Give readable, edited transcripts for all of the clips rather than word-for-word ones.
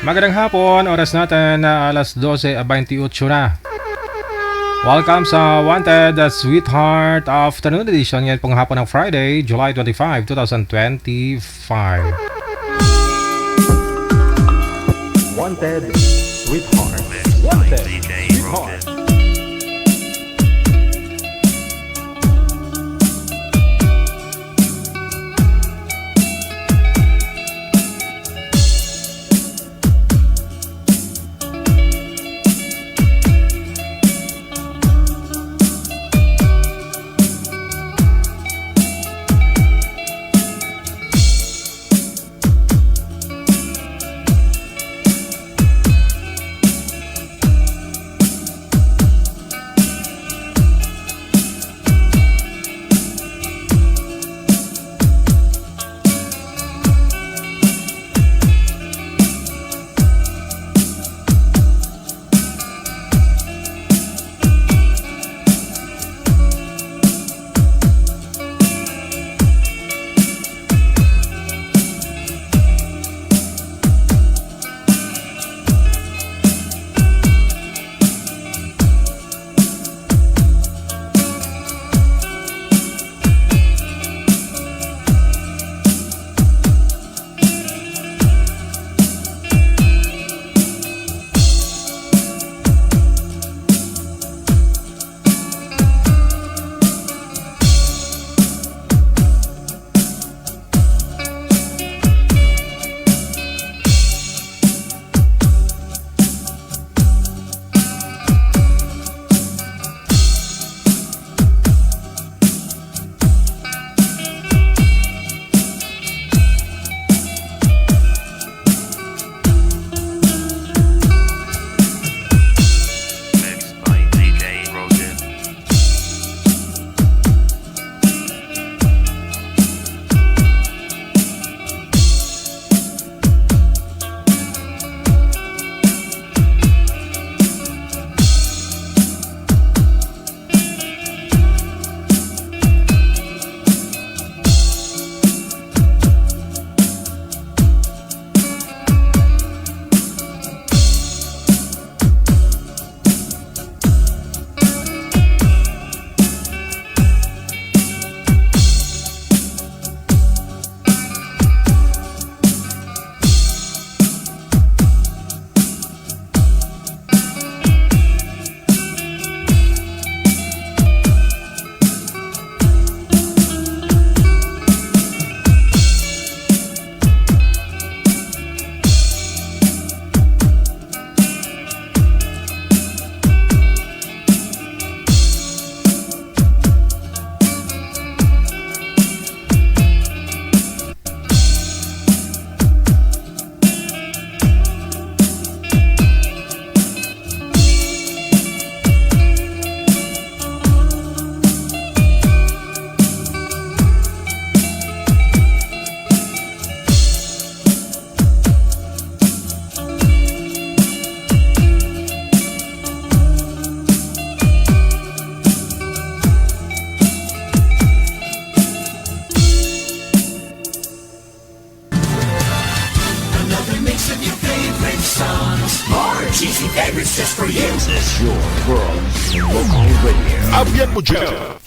Magandang hapon, oras natin na alas 12:28 na. Welcome sa Wanted Sweetheart Afternoon Edition. Ngayon pong hapon ng Friday, July 25, 2025. Wanted Sweetheart. Wanted Sweetheart.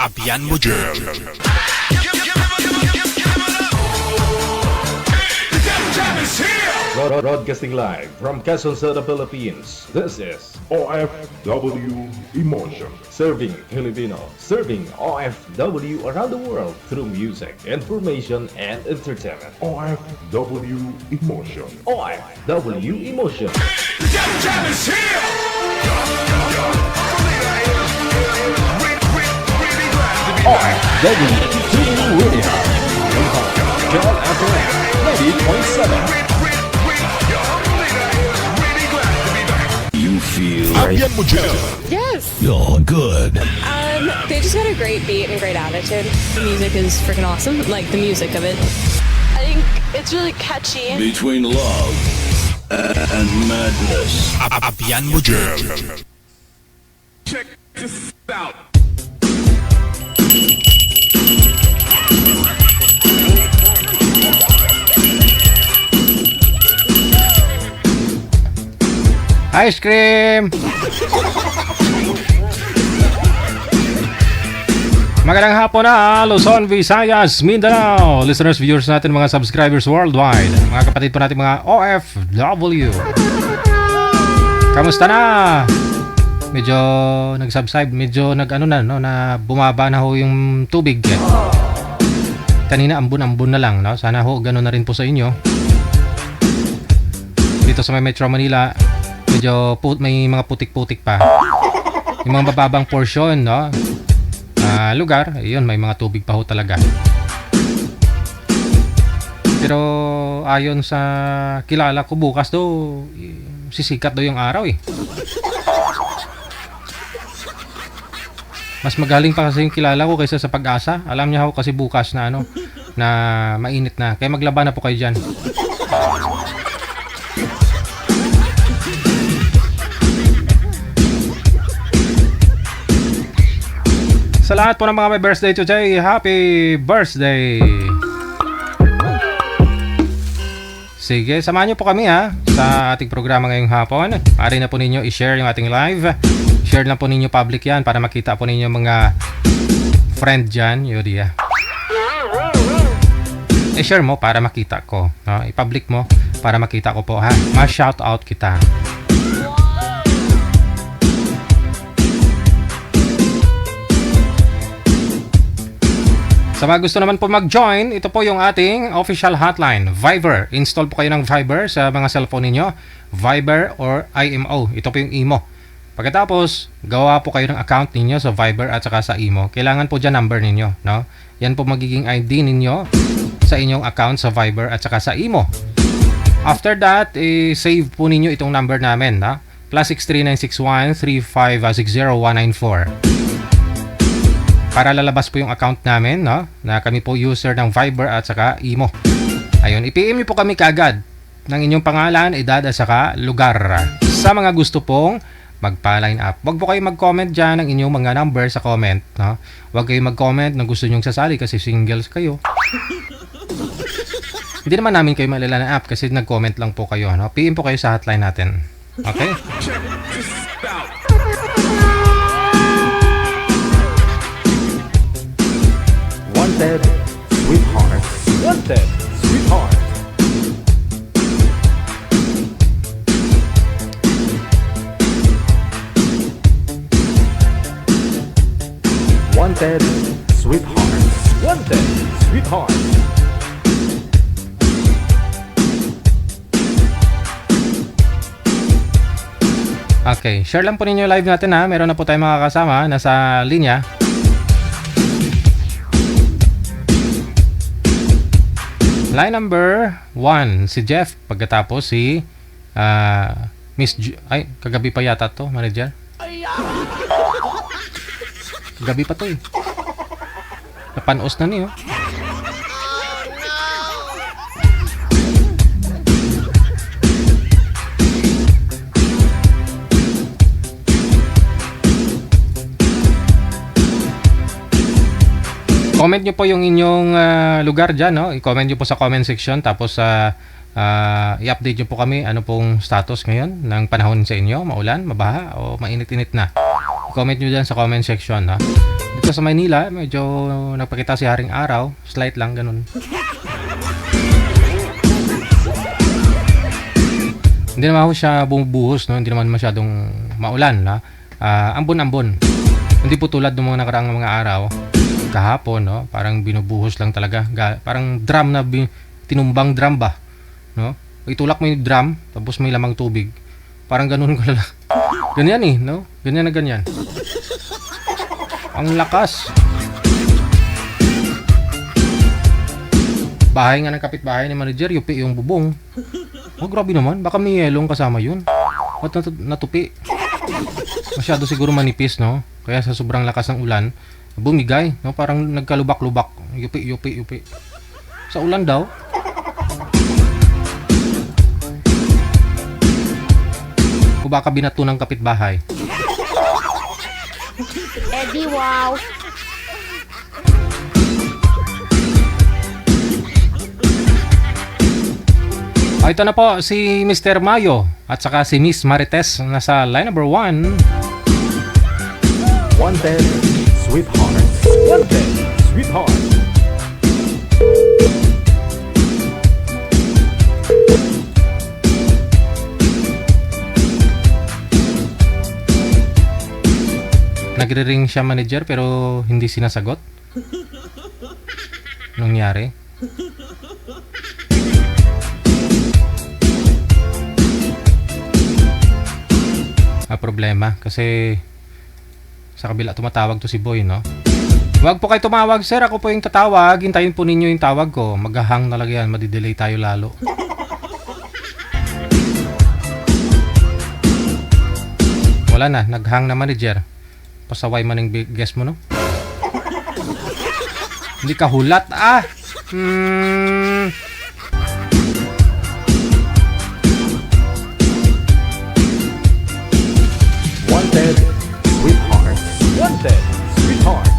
Abyan mo dyan. Broadcasting live from Quezon City, Philippines. This is OFW Emotion. Serving Filipino, serving OFW around the world through music, information, and entertainment. OFW Emotion. OFW Emotion. OFW Radio. John FM 90.7. You feel Abyan mo dyan. Yes. you're good. They just got a great beat and great attitude. The music is freaking awesome. Like the music of it. I think it's really catchy. Between love and madness. Abyan mo dyan. Check this out. Ice cream! Magandang hapon na Luzon, Visayas, Mindanao, listeners, viewers natin, mga subscribers worldwide, mga kapatid po natin, mga OFW. Kamusta na? Medyo nag-subscribe, medyo nag-ano na, no, na bumaba na ho yung tubig. Kanina ambon-ambon na lang, no? Sana ho gano'n na rin po sa inyo. Dito sa may Metro Manila, medyo may mga putik-putik pa. Yung mga bababang portion, no? Lugar, ayun, may mga tubig pa ho talaga. Pero ayon sa kilala ko, bukas daw sisikat daw yung araw eh. Mas magaling pa kasi yung kilala ko kaysa sa Pag-asa. Alam niya ho kasi bukas na ano, na mainit na. Kaya maglaba na po kayo dyan. Sa lahat po ng mga may birthday today, happy birthday! Sige, samahan niyo po kami ha sa ating programa ngayong hapon. Maaari na po ninyo i-share yung ating live. Share na po ninyo public yan para makita po ninyo mga friend dyan. Yun dia. I-share mo para makita ko. No? I-public mo para makita ko po ha. Ma-shoutout kita. Sa mga gusto naman po mag-join, ito po yung ating official hotline, Viber. Install po kayo ng Viber sa mga cellphone ninyo, Viber or IMO. Ito po yung IMO. Pagkatapos, gawa po kayo ng account ninyo sa Viber at saka sa IMO. Kailangan po dyan number ninyo, no? Yan po magiging ID ninyo sa inyong account sa Viber at saka sa IMO. After that, save po ninyo itong number namin, no? +63 961 3560 194. Para lalabas po yung account namin, no? Na kami po user ng Viber at saka IMO. Ayun, i-PM niyo po kami kaagad ng inyong pangalan, edad at saka lugar. Sa mga gusto pong magpa-line up. Huwag po kayo mag-comment dyan ng inyong mga number sa comment, no? Huwag kayo mag-comment na gusto nyong sasali kasi singles kayo. Hindi naman namin kayo malala up kasi nag-comment lang po kayo, no? PM po kayo sa hotline natin. Okay? Wanted, sweetheart. Wanted, sweetheart. Wanted, sweetheart. Wanted, sweetheart. Okay, share lang po ninyo live natin ha. Meron na po tayong mga kasama nasa linya. Line number 1, si Jeff. Pagkatapos si Miss ay, kagabi pa yata to, manager. Kagabi pa to eh. Napanos na niyo. Comment nyo po yung inyong lugar dyan, no? I-comment nyo po sa comment section. Tapos i-update nyo po kami ano pong status ngayon ng panahon sa inyo. Maulan, mabaha, o mainit-init na. I-comment nyo dyan sa comment section, no? Dito sa Maynila, medyo nagpakita si Haring Araw. Slight lang, ganun. Hindi naman ako siya bumubuhos, no? Hindi naman masyadong maulan, no? Ambon-ambon. Hindi po tulad ng mga nakaraang mga araw. Kahapon, no? Parang binubuhos lang talaga. Parang drum na tinumbang drum ba, no? Itulak mo yung drum tapos may lamang tubig. Parang ganun ka lang. Ganyan eh, no? Ganyan na ganyan. Ang lakas. Bahay nga ng kapitbahay ni manager, yupi yung bubong. Oh, grabe naman. Baka may yelong kasama yun. Ba't natupi? Masyado siguro manipis, no? Kaya sa sobrang lakas ng ulan, bumigay, no? Parang nagkalubak-lubak. Yupi. Sa ulan daw. O baka binato ng kapitbahay. Eddie, wow. Ito na po si Mr. Mayo at saka si Miss Marites nasa line number 1. Wanted, sweetheart. Wanted, sweetheart. Nagre-ring siya manager pero hindi sinasagot. Anong nangyari? Problema kasi sa kabila tumatawag to si Boy, no? Huwag po kayo tumawag, sir. Ako po yung tatawag. Hintayin po ninyo yung tawag ko. Maghahang talaga yan. Madidelay tayo lalo. Wala na. Naghang na manager. Pasaway man yung guest mo, no? Hindi ka hulat, ah! Wanted, sweetheart. Wanted, sweetheart.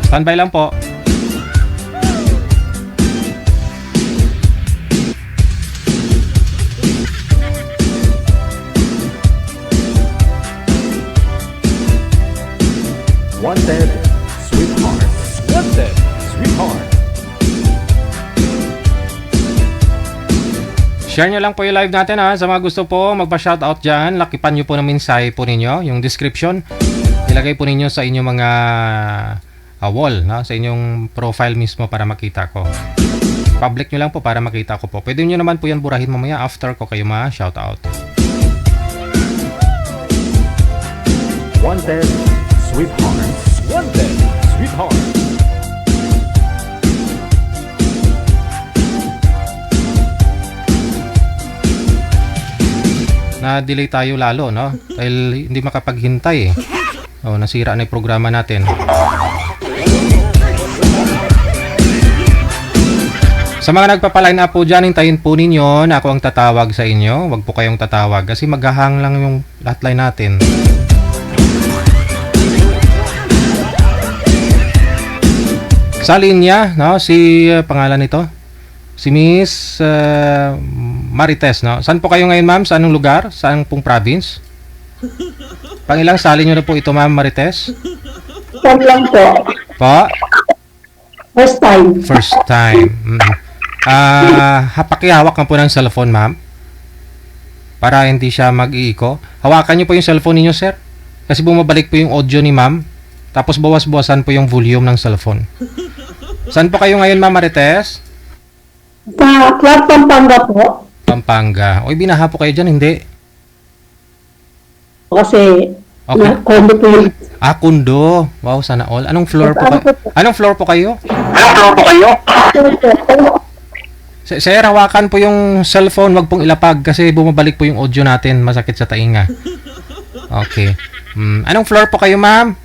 Standby lang po. Wanted, sweetheart. Wanted, sweetheart. Share nyo lang po yung live natin, ha. Sa mga gusto po magpa-shoutout dyan, lakipan nyo po ng mensahe po ninyo. Yung description, ilagay po ninyo sa inyong mga wall, no? Sa inyong profile mismo para makita ko. Public nyo lang po para makita ko po. Pwede nyo naman po yan burahin mamaya after ko kayo ma-shoutout. Wanted, sweetheart. Wanted, sweetheart. Na-delay tayo lalo, no? Dahil hindi makapaghintay, eh. Oh, nasira na yung programa natin. Sa mga nagpapaline up po dyan, hintayin po ninyo na ako ang tatawag sa inyo. Huwag po kayong tatawag kasi maghahang lang yung hotline natin. Sa linya, no, si pangalan nito, si Miss Marites, no. Saan po kayo ngayon, ma'am? Sa anong lugar? Saan pong province? Pangilang sali nyo na po ito, ma'am Marites? Time lang po. Po? First time. First time. Pakihawak na po ng cellphone, ma'am. Para hindi siya mag-iiko. Hawakan nyo po yung cellphone ninyo, sir. Kasi bumabalik po yung audio ni ma'am. Tapos bawas-bawasan po yung volume ng cellphone. Saan po kayo ngayon, ma'am Marites? Sa Clark, Pampanga po. Pampanga. Oy, binaha po kayo dyan, hindi? Kasi, Okay. kondo po yun. Kundo. Wow, sana all. Anong floor po kayo? Anong floor po kayo? Sir, hawakan po yung cellphone, wag pong ilapag kasi bumabalik po yung audio natin, masakit sa tainga. Okay. Anong floor po kayo, ma'am?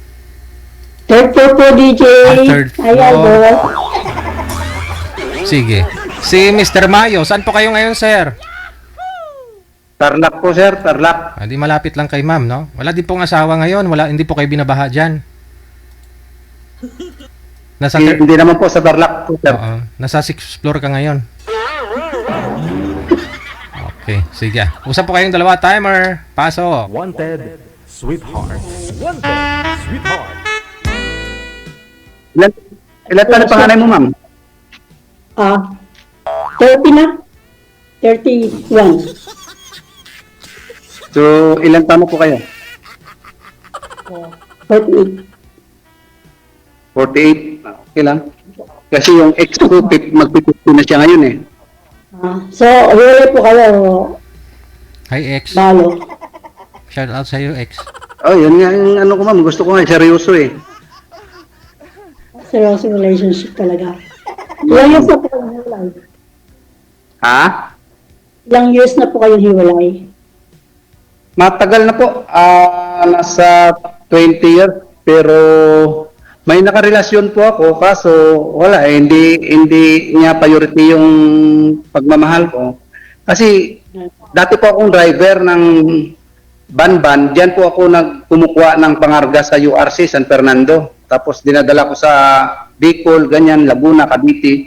Third floor po, DJ. Third floor. Ayan po. Sige. Si Mr. Mayo, saan po kayo ngayon, sir? Tarlac po, sir. Tarlac. Di malapit lang kay ma'am, no? Wala din pong asawa ngayon, hindi po kayo binabaha dyan. Hindi naman po sa Tarlac po, sir. Oo. Nasa 6th floor ka ngayon. Okay, sige. Usap po kayong dalawa, timer. Paso. Wanted, sweetheart. Wanted, sweetheart. Ilan pa na panganay mo, ma'am? 30 na. 31. So, ilan taon na po kayo? 48. 48. Okay lang. Kasi yung ex ko, magpipito na siya ngayon eh. So, hiwalay po kayo. Hi, ex. Balo. Shout out sa iyo, ex. Oh, yun nga yung ano ko, ma'am. Gusto ko nga, seryoso eh. Seryoso relationship talaga. Ilang years na po kayong hiwalay? Ha? Ilang years na po kayong hiwalay? Matagal na po. Nasa 20 years. Pero may nakarelasyon po ako, kaso wala eh, hindi niya priority yung pagmamahal ko. Kasi dati po akong driver ng ban-ban, diyan po ako kumukuha ng pangarga sa URC San Fernando. Tapos dinadala ko sa Bicol, ganyan, Laguna, Cavite.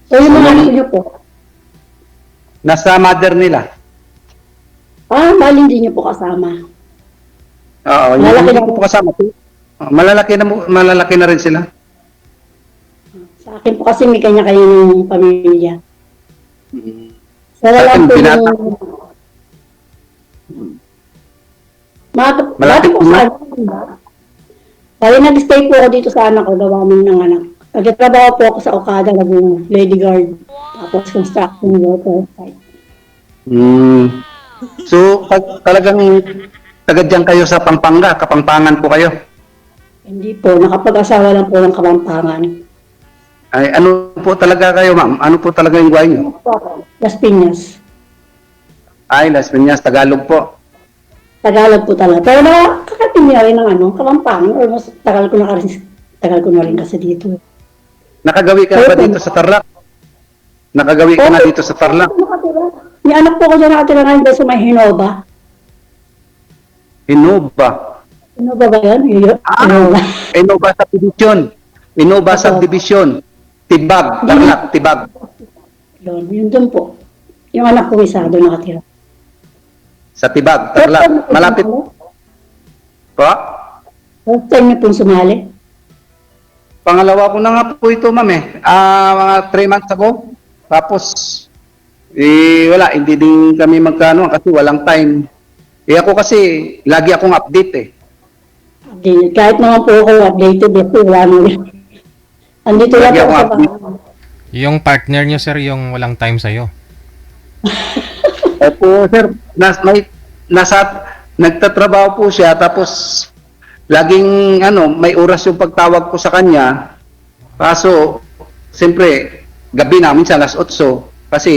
So yung mga anak niyo po? Nasa mother nila. Bali hindi niyo po kasama. Oo, Malalaki hindi na ko po kasama. Malalaki na rin sila. Sa akin po kasi may kanya-kanya ng pamilya. Sa Sa akin, lang po binata. yung... Malapit Malapit po na. sa anak. Bali nag-stay po ako dito sa anak ko, gawa ng anak. Nagtatrabaho po ako sa Okada, Laguna, Lady Guard. Tapos construction worker site. So, talagang taga-diyan kayo sa Pampanga, Kapampangan po kayo. Hindi po, nakapag-asawa lang po ng Kapampangan. Ay, ano po talaga kayo, ma'am? Ano po talaga yung buhay niyo? Las Piñas. Ay, Las Piñas, Tagalog po. Tagalog po talaga. Pero nakakating niya rin ng Kapampangan. Almost tagal ko na rin kasi dito. Nakagawi ka na ba dito sa Tarlac? Nakagawi ka na dito sa Tarlac? May anak po ko dyan nakatira ngayon dahil sa may Hinova. Innova. Hinova ba yan? Hinova. Innova Subdivision. Innova Subdivision. Tibag. Tarlac, Tibag. Yun doon po. Yung anak ko isa doon nakatira. Sa Tibag, Tarlac. Malapit. Po? First time niyo pong sumali? Pangalawa ko na nga po ito, ma'am eh. Mga 3 months ago. Tapos, wala, hindi din kami magkano kasi walang time. Ako kasi, lagi akong update eh. Updated. Kahit naman po ako updated, wala nyo. Andito lang Lagi po akong sa update. bahay. Yung partner nyo, sir, yung walang time sa'yo. Opo, sir, nagtatrabaho po siya, tapos laging may oras yung pagtawag ko sa kanya. Kaso, siyempre, gabi na, minsan alas 8, kasi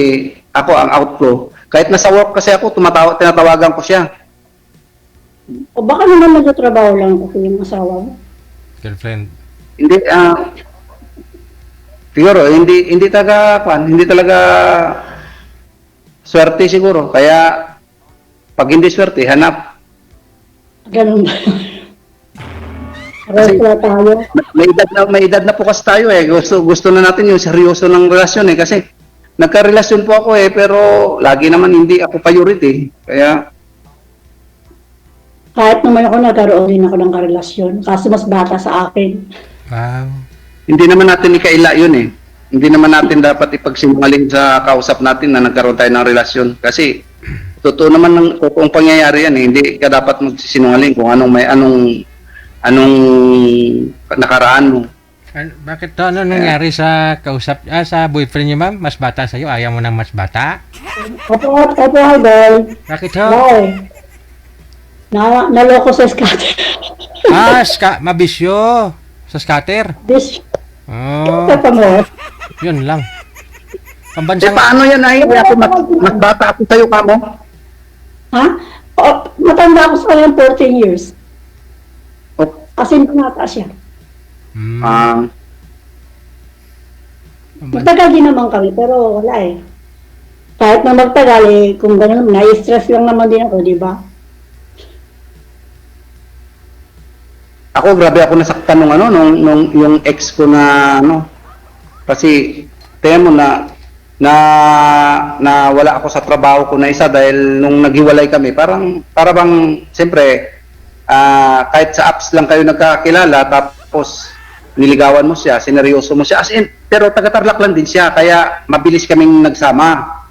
ako ang out ko. Kahit nasa work kasi ako, tinatawagan ko siya. O baka naman nagtatrabaho lang kasi yung asawa mo. Girlfriend. Hindi, siguro, hindi talaga swerte siguro. Kaya, pag hindi swerte, hanap. Ganun ba? Parehas pala tayo. May edad na po kasi tayo eh. Gusto na natin yung seryoso ng relasyon eh. Kasi nagka-relasyon po ako eh, pero lagi naman hindi ako priority. Kaya Kahit naman ako nagkaroon din ako ng karelasyon. Kasi mas bata sa akin. Wow. hindi naman natin ikaila yun eh. Hindi naman natin dapat ipagsinungaling sa kausap natin na nagkaroon tayo ng relasyon. Kasi totoo naman ng totoong pangyayari yan eh. Hindi ka dapat magsisinungaling kung anong nakaraan mo. Bakit to? Ano nangyari sa kausap, sa boyfriend niyo, ma'am? Mas bata sa'yo? Ayaw mo ng mas bata? Opo, idol. Bakit ho? Naloko sa scatter. Mabisyo. Sa scatter? This, Oh, ito mo. yun lang. Eh Pambansang... paano yan ay? Mas bata ako sa'yo ka mo? Ha? Matanda ako sa kanya 14 years. Oh. Kasi nata siya. Hmm. Matagal din naman kami, pero wala eh. Kahit na magtagal eh, kung gano'n, na-stress lang naman din ako, di ba? Ako, grabe ako nasaktan nung yung ex ko na kasi tingnan mo na wala ako sa trabaho ko na isa dahil nung naghiwalay kami, para bang siyempre kahit sa apps lang kayo nagkakilala tapos niligawan mo siya, sineryoso mo siya, as in, pero taga-Tarlac lang din siya, kaya mabilis kaming nagsama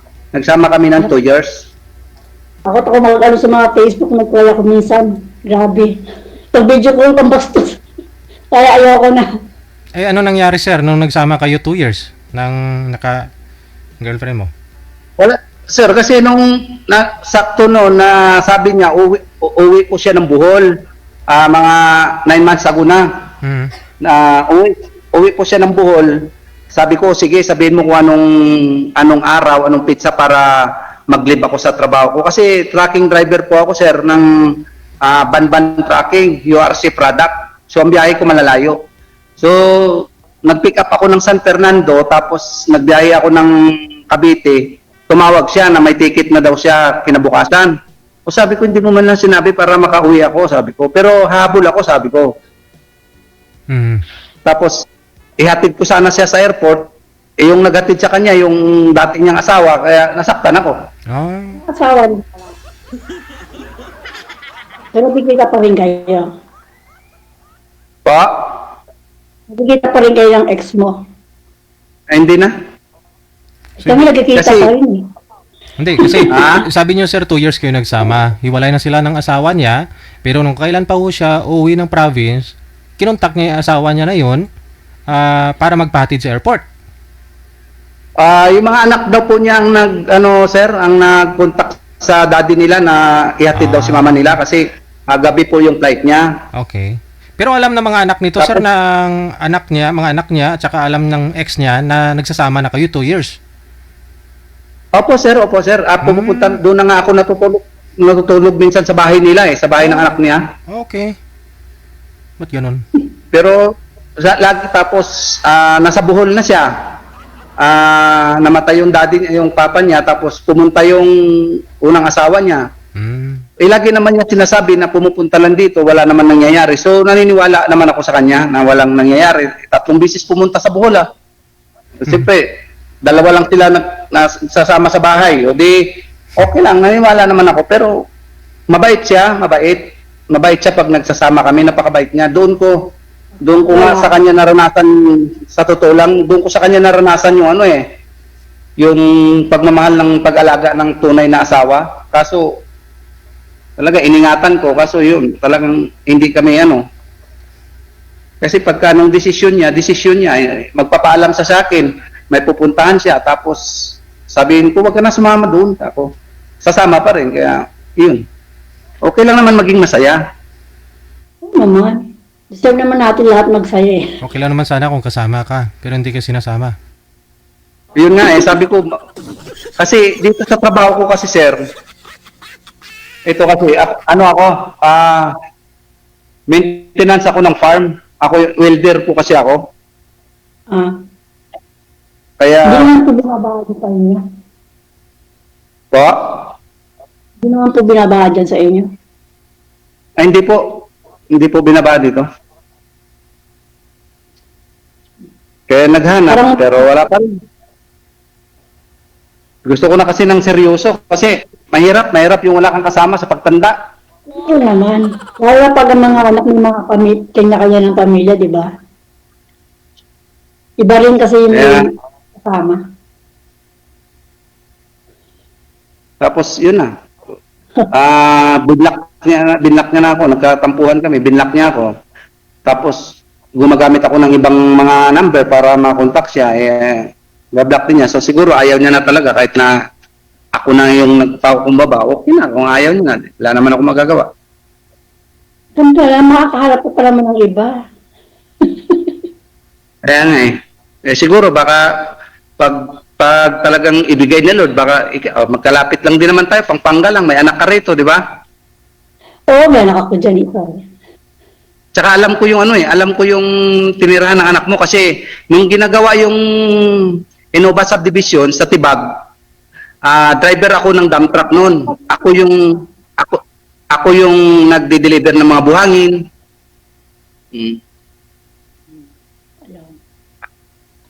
kami ng 2 years. Ako mag-ano sa mga Facebook, nagwala ko minsan. Grabe. Pag-video ko yung bastos. Kaya ayoko na. Eh, ano nangyari, sir, nung nagsama kayo 2 years ng girlfriend mo? Wala, sir, kasi nung sakto na sabi niya, uwi ko siya ng Bohol, mga 9 months ago na. Uwi po siya ng Bohol. Sabi ko, sige, sabihin mo kung anong araw, anong pizza para mag-leave ako sa trabaho ko. Kasi tracking driver po ako, sir, ng ban-ban tracking, URC product. So, ang biyahe ko malalayo. So, nag-pick up ako ng San Fernando, tapos nagbiyahe ako ng Cavite. Tumawag siya na may ticket na daw siya kinabukasan. O sabi ko, hindi mo man lang sinabi para makauwi ako, sabi ko. Pero habol ako, sabi ko. Mm. Tapos, ihatid ko sana siya sa airport. Eh, yung naghatid sa kanya, yung dating niyang asawa, kaya nasaktan ako. Ah, Asawa niya. Pero bigyan pa rin kayo. Pa? Bigyan pa rin kayo ng ex mo. Ay, hindi na. Kami nagkikita Kasi- pa rin eh. hindi, kasi Ah? sabi niyo sir, 2 years kayo nagsama. Hiwalay na sila ng asawa niya, pero nung kailan pa ho siya uuwi ng province, kinontak niya yung asawa niya na yun para magpahatid sa airport. Yung mga anak daw po niya ang ang nag-contact sa daddy nila na ihatid daw si mama nila kasi gabi po yung flight niya. Okay. Pero alam ng mga anak nito, sir, Tapos- ng mga anak niya, at saka alam ng ex niya na nagsasama na kayo 2 years. Opo sir. Pumupunta doon na nga ako natutulog minsan sa bahay nila sa bahay ng anak niya. Okay. Ba't ganun? Pero lagi tapos nasa Bohol na siya. Namatay yung daddy niya, yung papa niya, tapos pumunta yung unang asawa niya. Mm. Lagi naman niya sinasabi na pumupunta lang dito, wala naman nangyayari. So naniniwala naman ako sa kanya na walang nangyayari. 3 bisis pumunta sa Bohol. Siyempre, 2 lang sila sasama sa bahay. O di, okay lang, naniniwala naman ako. Pero mabait siya, mabait siya pag nagsasama kami, napakabait niya. Doon ko nga sa kanya naranasan, sa totoo lang, doon ko sa kanya naranasan yung yung pagmamahal ng pag-alaga ng tunay na asawa. Kaso, talaga iningatan ko, kaso yun, talagang hindi kami Kasi pagka nung desisyon niya, magpapaalam sa akin, may pupuntahan siya, tapos sabihin ko, wag ka na sumama doon. Ako, sasama pa rin, kaya yun. Okay lang naman maging masaya. Oo naman. Deserve naman natin lahat magsaya eh. Okay lang naman sana kung kasama ka, pero hindi ka sinasama. Yun nga sabi ko, kasi dito sa trabaho ko kasi sir, ito kasi, maintenance ako ng farm. Ako, welder po kasi ako. Kaya, Hindi naman po binabahagi sa inyo. po, Hindi naman po binabahagi sa inyo. ay hindi po binaba dito. Kaya naghanap, pero wala pa rin. Gusto ko na kasi ng seryoso, kasi mahirap yung wala kang kasama sa pagtanda. Oo naman. Lalo pag ang mga anak ng mga kanya-kanya ng pamilya, di ba? Iba rin kasi yung Yeah. kasama. Tapos yun na. Binlock niya na ako, nagkatampuhan kami, binlock niya ako. Tapos gumagamit ako ng ibang mga number para makontak siya, bablock din niya. So siguro ayaw niya na talaga, kahit na ako na yung nagpakumbaba, okay na, kung ayaw niya na, wala naman ako magagawa. Ganda lang, makakaharap ko pa naman ng iba. Kaya nga siguro baka pag talagang ibigay ni Lord, baka magkalapit lang din naman tayo, Pampanga lang, may anak ka rito, di ba? Oo, may anak ako dyan ito. Tsaka alam ko yung alam ko yung tinirahan ng anak mo kasi nung ginagawa yung Innova Subdivision sa Tibag, driver ako ng dump truck noon. Ako yung nagde-deliver ng mga buhangin.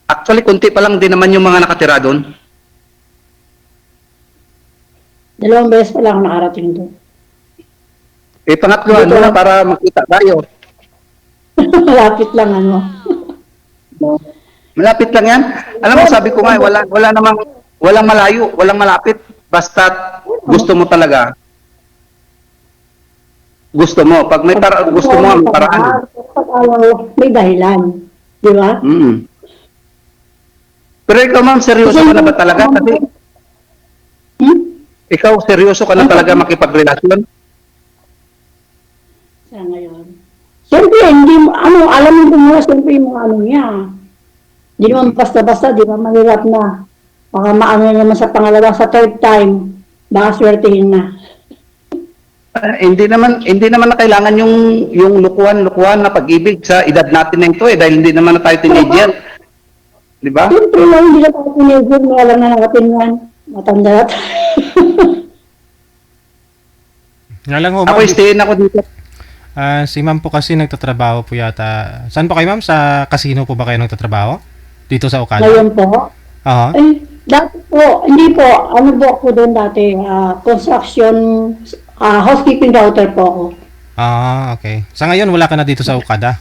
Actually, konti pa lang din naman yung mga nakatira doon. 2 beses pa lang ako nakarating doon. Pangatlo, para makita tayo. Malapit lang Malapit lang yan. Alam mo, sabi ko nga, walang malayo, walang malapit. Basta gusto mo talaga. Gusto mo. Pag may gusto mo, may paraan. Pag ayaw, may dahilan. Di ba? Pero ikaw, ma'am, seryoso ka na ba talaga? Kasi ikaw, seryoso ka na talaga makipagrelasyon? Sa ngayon. Siyempre, alam mo muna siyempre yung mga niya. Hindi naman basta-basta, di ba, mahirap na. Baka maano naman sa pangalawa, sa third time, baka swertihin na. Hindi naman na kailangan yung lukuhan na pag-ibig sa edad natin na ito dahil hindi naman na tayo teenager. Di ba? Siyempre lang, hindi na tayo teenager, may alam na natin yan. Matanda na tayo. Nga lang ho, Ako ma'am. stayin ako dito. Si ma'am po kasi nagtatrabaho po yata. Saan po kayo, ma'am? Sa casino po ba kayo nagtatrabaho? Dito sa Okada? Ngayon po, Aha. dati po, hindi po, ano po ako doon dati, construction, housekeeping router po ako. Okay. Sa ngayon, wala ka na dito sa Okada?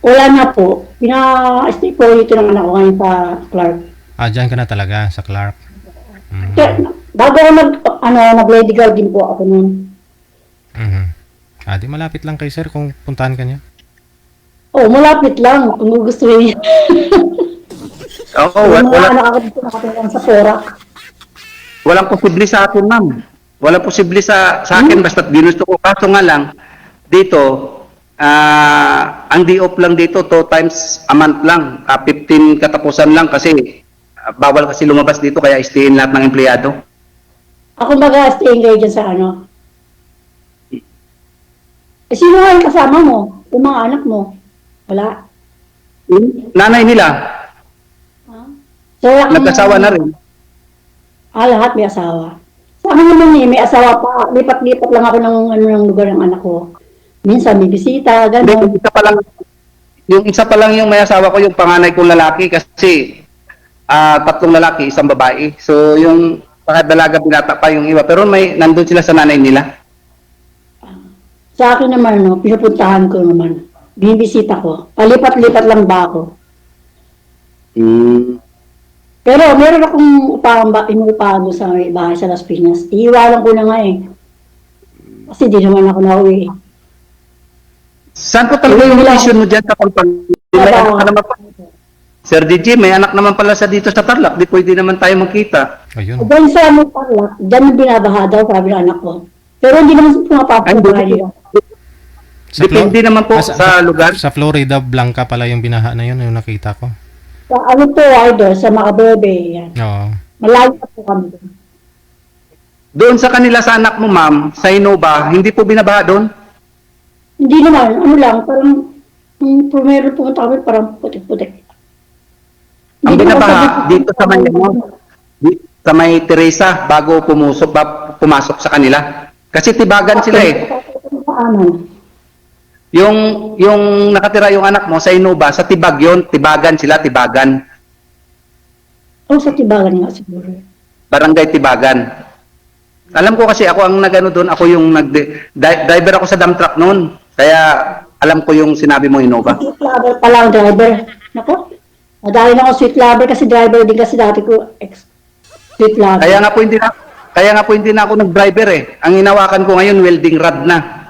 Wala na po, pina-stay po dito ng anak ko ngayon sa Clark. Dyan ka na talaga, sa Clark. Kaya, bago ako nag-lady guard din po ako noon. Di malapit lang kay sir kung puntahan ka niya. Malapit lang, kung gusto niya. Oo, Yung mga wala, anak ako dito nakatulong sa Porac. walang posible sa akin, ma'am. Walang posible sa akin, basta ginusto ko. Kaso nga lang, dito, ang day-off lang dito, 2 times a month lang. 15 katapusan lang kasi bawal kasi lumabas dito, kaya stayin lahat ng empleyado. Ako mag-stay kayo dyan sa ano. Sino nga yung kasama mo? Yung mga anak mo? Wala. Nanay nila, So, nagkasawa na rin. Lahat may asawa. Sa akin naman may asawa pa. Lipat-lipat lang ako ng lugar ng anak ko. Minsan may bisita, Hindi, gano'n. yung isa pa lang yung may asawa ko, yung panganay kong lalaki kasi 3 lalaki, 1 babae. So yung pakadalaga binata pa yung iba, pero nandun sila sa nanay nila. Sa akin naman, pinupuntahan ko naman. Binibisita ko. Palipat-lipat lang ba ako? Pero meron akong inuupahan doon sa may bahay sa Las Piñas. Iiwalan ko na nga eh. Kasi di naman ako nauwi. Saan po talaga yung location mo dyan kapag may anak ka naman pa? Sir DJ, may anak naman pala sa dito sa Tarlac, di pwede naman tayo magkita. Ayun. Doon sa may Tarlac, dyan yung binabaha daw, sabi ng anak ko. Pero hindi naman pumapasok Ay, sa hindi. bahay nila. Depende naman po sa lugar. Sa Florida Blanca pala yung binaha na yun, yung nakita ko. Sa ano po, idol, sa Macabebe, yan. Oo. Malayo pa po kami doon. Doon sa kanila sa anak mo, ma'am, sa Innova, hindi po binabaha doon? Hindi naman, ano lang, parang, meron pumunta kami, parang putik-putik. Ang Hindi naman binabaha sabi- dito sa Manila, sa may Teresa, bago pumasok sa kanila. Kasi tibagan sila eh. Ano? Yung nakatira yung anak mo sa Innova, sa Tibag yun, tibagan sila, tibagan. Sa Tibagan nga siguro. Barangay Tibagan. Alam ko kasi ako ang nagano doon, ako yung driver ako sa dump truck noon. Kaya alam ko yung sinabi mo Innova. Sweet lover pala ang driver. Nako, madali na ako sweet lover kasi driver din kasi dati ko sweet lover. Kaya nga po hindi na ako nag-driver eh. Ang hinawakan ko ngayon welding rod na.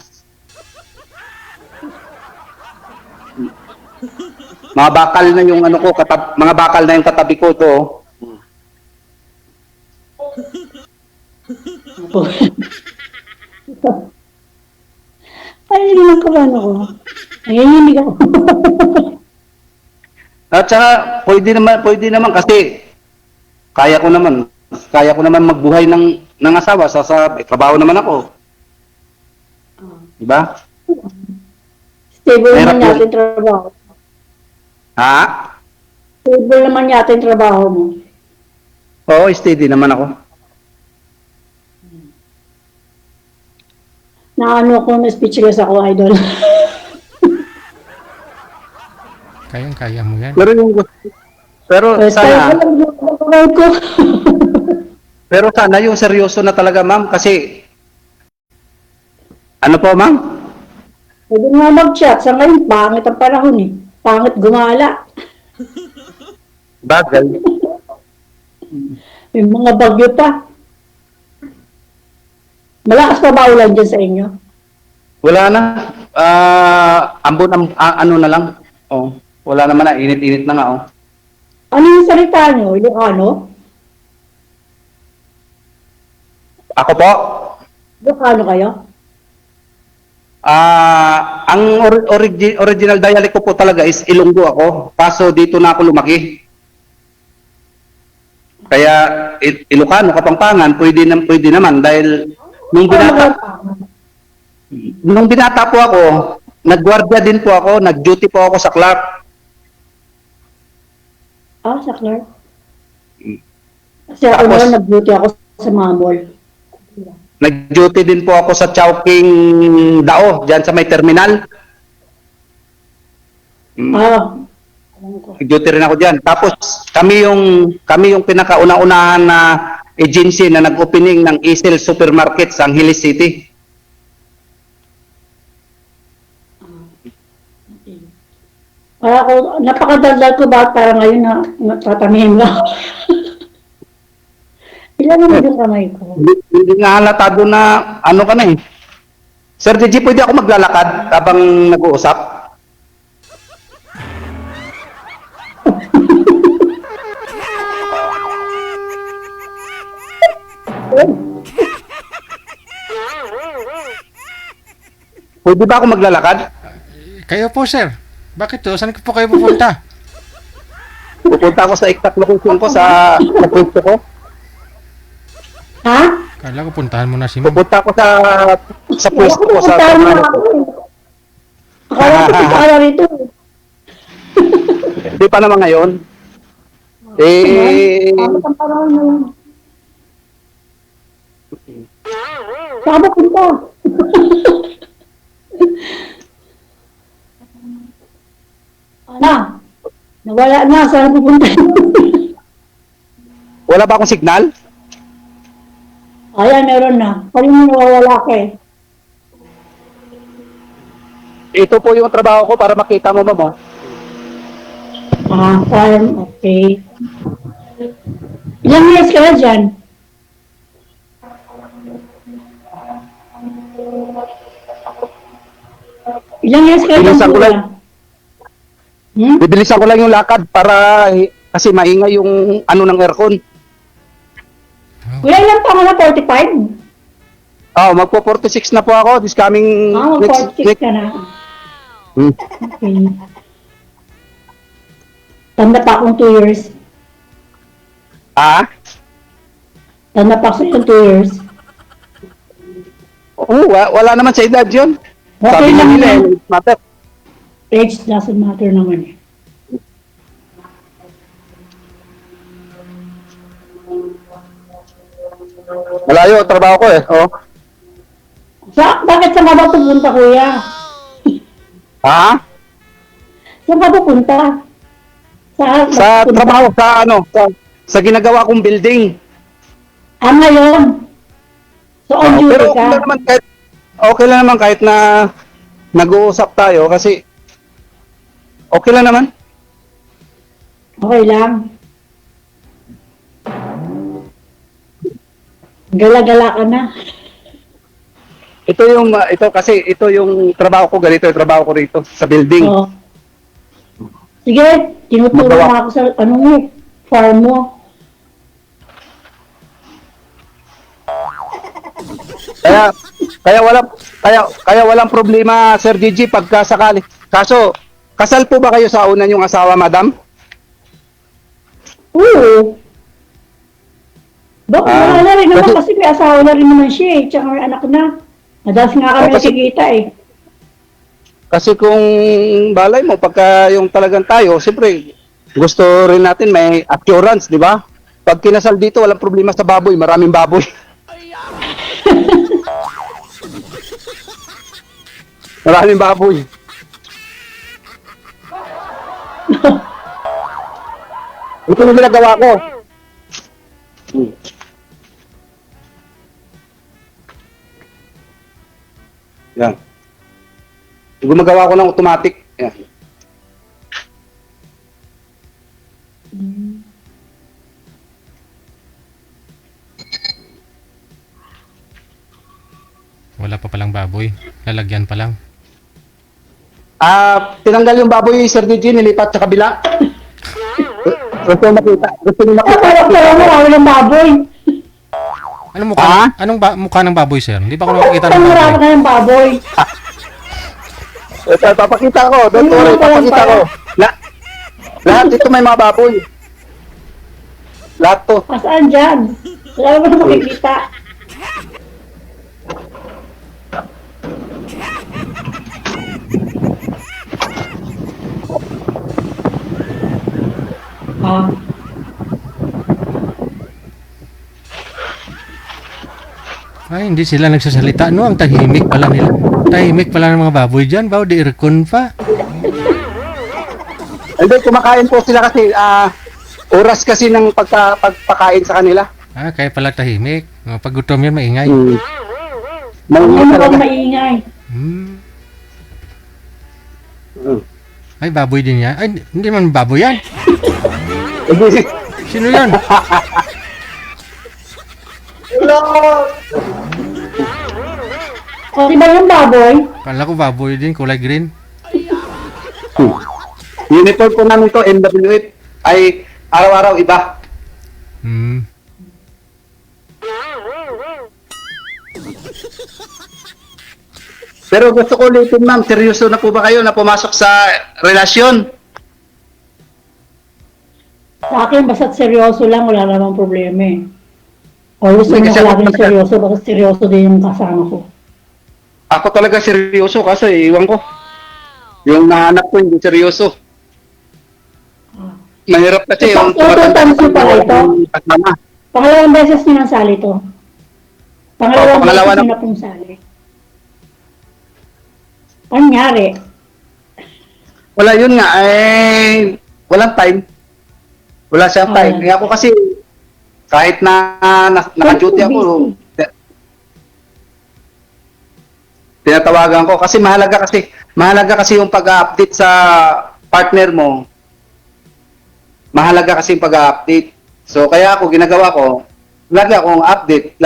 Mga bakal na yung ano ko, mga bakal na yung katabi ko to. Ay, hindi lang kaban ako. Nanginginig ako. At saka pwede naman kasi kaya ko naman magbuhay ng asawa sa trabaho naman ako. Diba? Stable Mahirap naman yun. yata yung trabaho. Ha? Stable naman yata yung trabaho mo. Oo, steady naman ako. Naano ako, na-speechless ako, idol. Kayang-kaya mo yan. Pero First time sana, ko lang yung trabaho ko. pero sana yung seryoso na talaga, ma'am, kasi ano po, ma'am? Pwede nga mag-chat. Sa ngayon, pangit ang panahon eh. Pangit gumala. Bagal. May mga bagyo pa. Malakas pa ba ulan dyan sa inyo? Wala na. Ano na lang. Oh, wala naman na. Init-init na nga, oh. Ano yung salita nyo? Ilocano? Ako po, Ilocano kayo? ang original dialect ko po talaga is Ilonggo ako. Kaso dito na ako lumaki. Kaya Ilocano, Kapampangan, pwede naman dahil Nung Para binata, magkakaroon. nung binata po ako, nagguardia din po ako, nag-duty po ako sa Clark. Sa Clark. Kasi ako Tapos- naman nag-duty ako sa mga mall. Nag-duty din po ako sa Chowking Dao, dyan sa may terminal. Alam ko. Nag-duty rin ako dyan. Tapos kami yung pinakauna-unahan na agency na nag-opening ng Isel Supermarket sa Angeles City. Para ako, napakadaldal ko ba para ngayon na tatamihin lang. Ilan naman yung kamay ko? Hindi nga halata doon na ano ka na eh. Sir DJ, pwede ako maglalakad habang nag-uusap? Pwede ba ako maglalakad? Kayo po, sir. Bakit to? Saan po kayo pupunta? Pupunta ako sa exact location ko sa pwesto ko. Ha? Kala ko puntahan mo na si ma'am. Pupunta ako sa pwesto ko sa Puntahan mo trabaho na ko. ako. Akala ko puntahan rito. Hindi pa naman ngayon. Bakit ang parang na yun? Saan ba punta? Ana, nawala na. Saan pupunta? Wala ba akong signal? Ayan, meron na. Parang mo nawawala ka eh. Ito po yung trabaho ko para makita mo, ma'am. Farm, okay. Ilang years ka na dyan? Ilang years ka na dyan? Bilisan ko lang. Hmm? Bibilisan ko lang yung lakad para kasi maingay yung ano ng aircon. Kuya, ilang taon na? 45? Oh, magpo 46 na po ako this coming next Mag-46 next. ka na. Hmm. Okay. Tanda pa akong 2 years. Ah? Tanda pa ako yung 2 years. Wala naman sa edad yun. Okay Sabi lang nila, yan. matter. Age doesn't matter naman eh. Malayo, trabaho ko eh. Oh. Bakit saan ka ba pupunta, kuya? Ha? Saan ka pupunta? Sa trabaho, sa ano, sa ginagawa kong building. Ngayon. So, on duty Pero ka? okay lang naman kahit na nag-uusap tayo kasi okay lang naman. Okay lang. Gala-gala ka na. Ito yung trabaho ko, ganito yung trabaho ko rito sa building. Oo. Sige, tinuturo Magawa. mo ako sa farm mo. Kaya walang problema, Sir Gigi, pagka sakali. Kaso, kasal po ba kayo sa una yung asawa, madam? Oo. Wala na rin naman kasi- kasi may asawa na rin naman siya eh. Tsaka may anak na. Madalas nga kami kasi- nakikita eh. Kasi kung balay mo, pagka yung talagang tayo, siyempre, gusto rin natin may assurance, di ba? Pag kinasal dito, walang problema sa baboy, maraming baboy. Maraming baboy. Ito yung ginagawa ko. Yan. Gumagawa ko ng automatic. Yan. Wala pa palang baboy. Lalagyan pa lang. Tinanggal yung baboy, Sir DJ, nilipat sa kabila. Gusto nyo makita? Gusto nyo makita? Kaya mo, wala ng baboy. Anong mukha? Ah? Mukha ng baboy, sir? Hindi pa ako nakakita ng Marami baboy. ka ng baboy. Ito, papakita ko. Don't worry, papakita ko. Lahat ito may mga baboy. Lahat to. Saan dyan? Wala mo na makikita. Ah, Ay, hindi sila nagsasalita, no? Ang tahimik pala nila. Tahimik pala ng mga baboy dyan. Bao, di aircon pa. Hindi, kumakain po sila kasi oras kasi ng pagpakain sa kanila. Ah, kaya pala tahimik. Pag gutom yan, maingay. ano Maingay mo talaga. maingay? Hmm. Mm. Ay, baboy din yan. Ay, hindi man baboy yan. Hindi. Sino yan? O, di ba yung baboy? Kala ko baboy din, kulay green. Uniform po namin to, NWF, ay araw-araw iba. Hmm. Pero gusto ko ulitin, ma'am, seryoso na po ba kayo na pumasok sa relasyon? Sa akin, basta't seryoso lang, wala namang problema eh. O gusto Hindi, mo kasi ko ako laging talaga- seryoso, basta seryoso din yung kasama ko. Ako talaga seryoso kasi iwan ko. Yung nahanap ko hindi seryoso. Mahirap kasi yung Total times mo pala ito? kasama. Pangalawang beses niyo nang sali to. Pangalawang pangalawa beses na- niyo na pong sali. Ano nangyari? Wala yun nga, walang time. Wala siyang time. Kaya ako kasi, kahit na naka-duty ako, tinatawagan ko. Kasi mahalaga kasi yung pag-update sa partner mo. Mahalaga kasi yung pag-update. So, kaya ako, ginagawa ko, lagi akong update,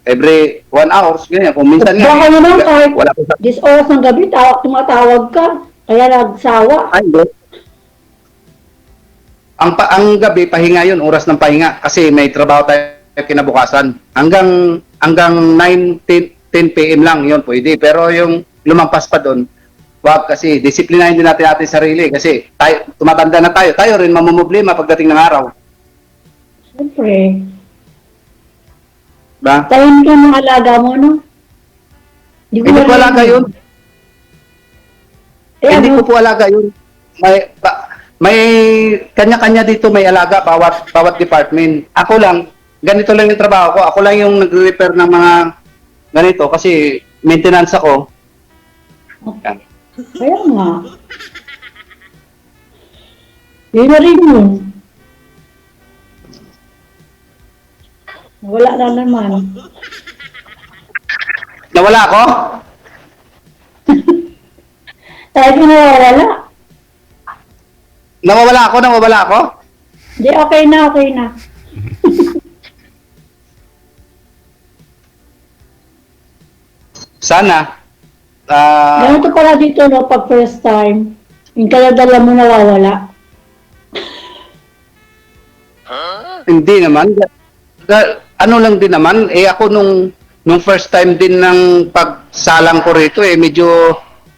every 1 hour, ganyan. Kung minsan nga, Baka naman kahit wala ko sa... 10 oras ng gabi, tumatawag ka. Kaya nagsawa. Ay, hindi. Ang gabi, pahinga yun, oras ng pahinga. Kasi may trabaho tayo kinabukasan. Hanggang 9, 10 p.m. lang yun, pwede. Pero yung lumampas pa doon, wag kasi disiplinahin din natin ating sarili. Kasi tayo, tumatanda na tayo. Tayo rin mamumblema pagdating ng araw. Siyempre. Ba? Tayo ka ng alaga mo, no? Hindi ko alaga yun. Hindi ko po alaga yun. May kanya-kanya dito may alaga bawat department. Ako lang, ganito lang yung trabaho ko. Ako lang yung nagre-repair ng mga ganito kasi maintenance ako. Okay. Kaya nga. Yun na rin yun. Wala na naman. Nawala ako? Tayo ka nawawala. Nawawala ako? Hindi, okay na. Sana. Ganito pala dito, no, pag first time, yung kaladala mo nawawala. Hindi naman. Ano lang din naman, ako nung first time din ng pagsalang ko rito, medyo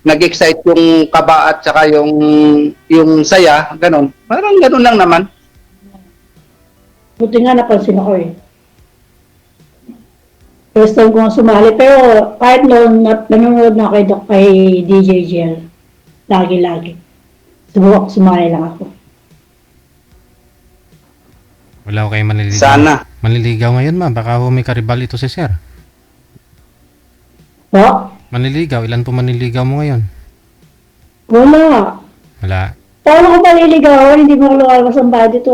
nag-excite yung kaba at saka yung saya, ganon. Parang ganon lang naman. Buti nga napansin ako eh. First time ko nga sumali, pero kahit noon nanonood na kay DJ Gel, lagi. Subok sumali lang ako. Wala ko kayo manliligaw. Sana. Manliligaw ngayon, ma'am. Baka may karibal ito si sir. Po? Manliligaw. Ilan po manliligaw mo ngayon? Wala. Wala. Paano ko paliligawan? Hindi mo ko lumalabas ang bahay dito.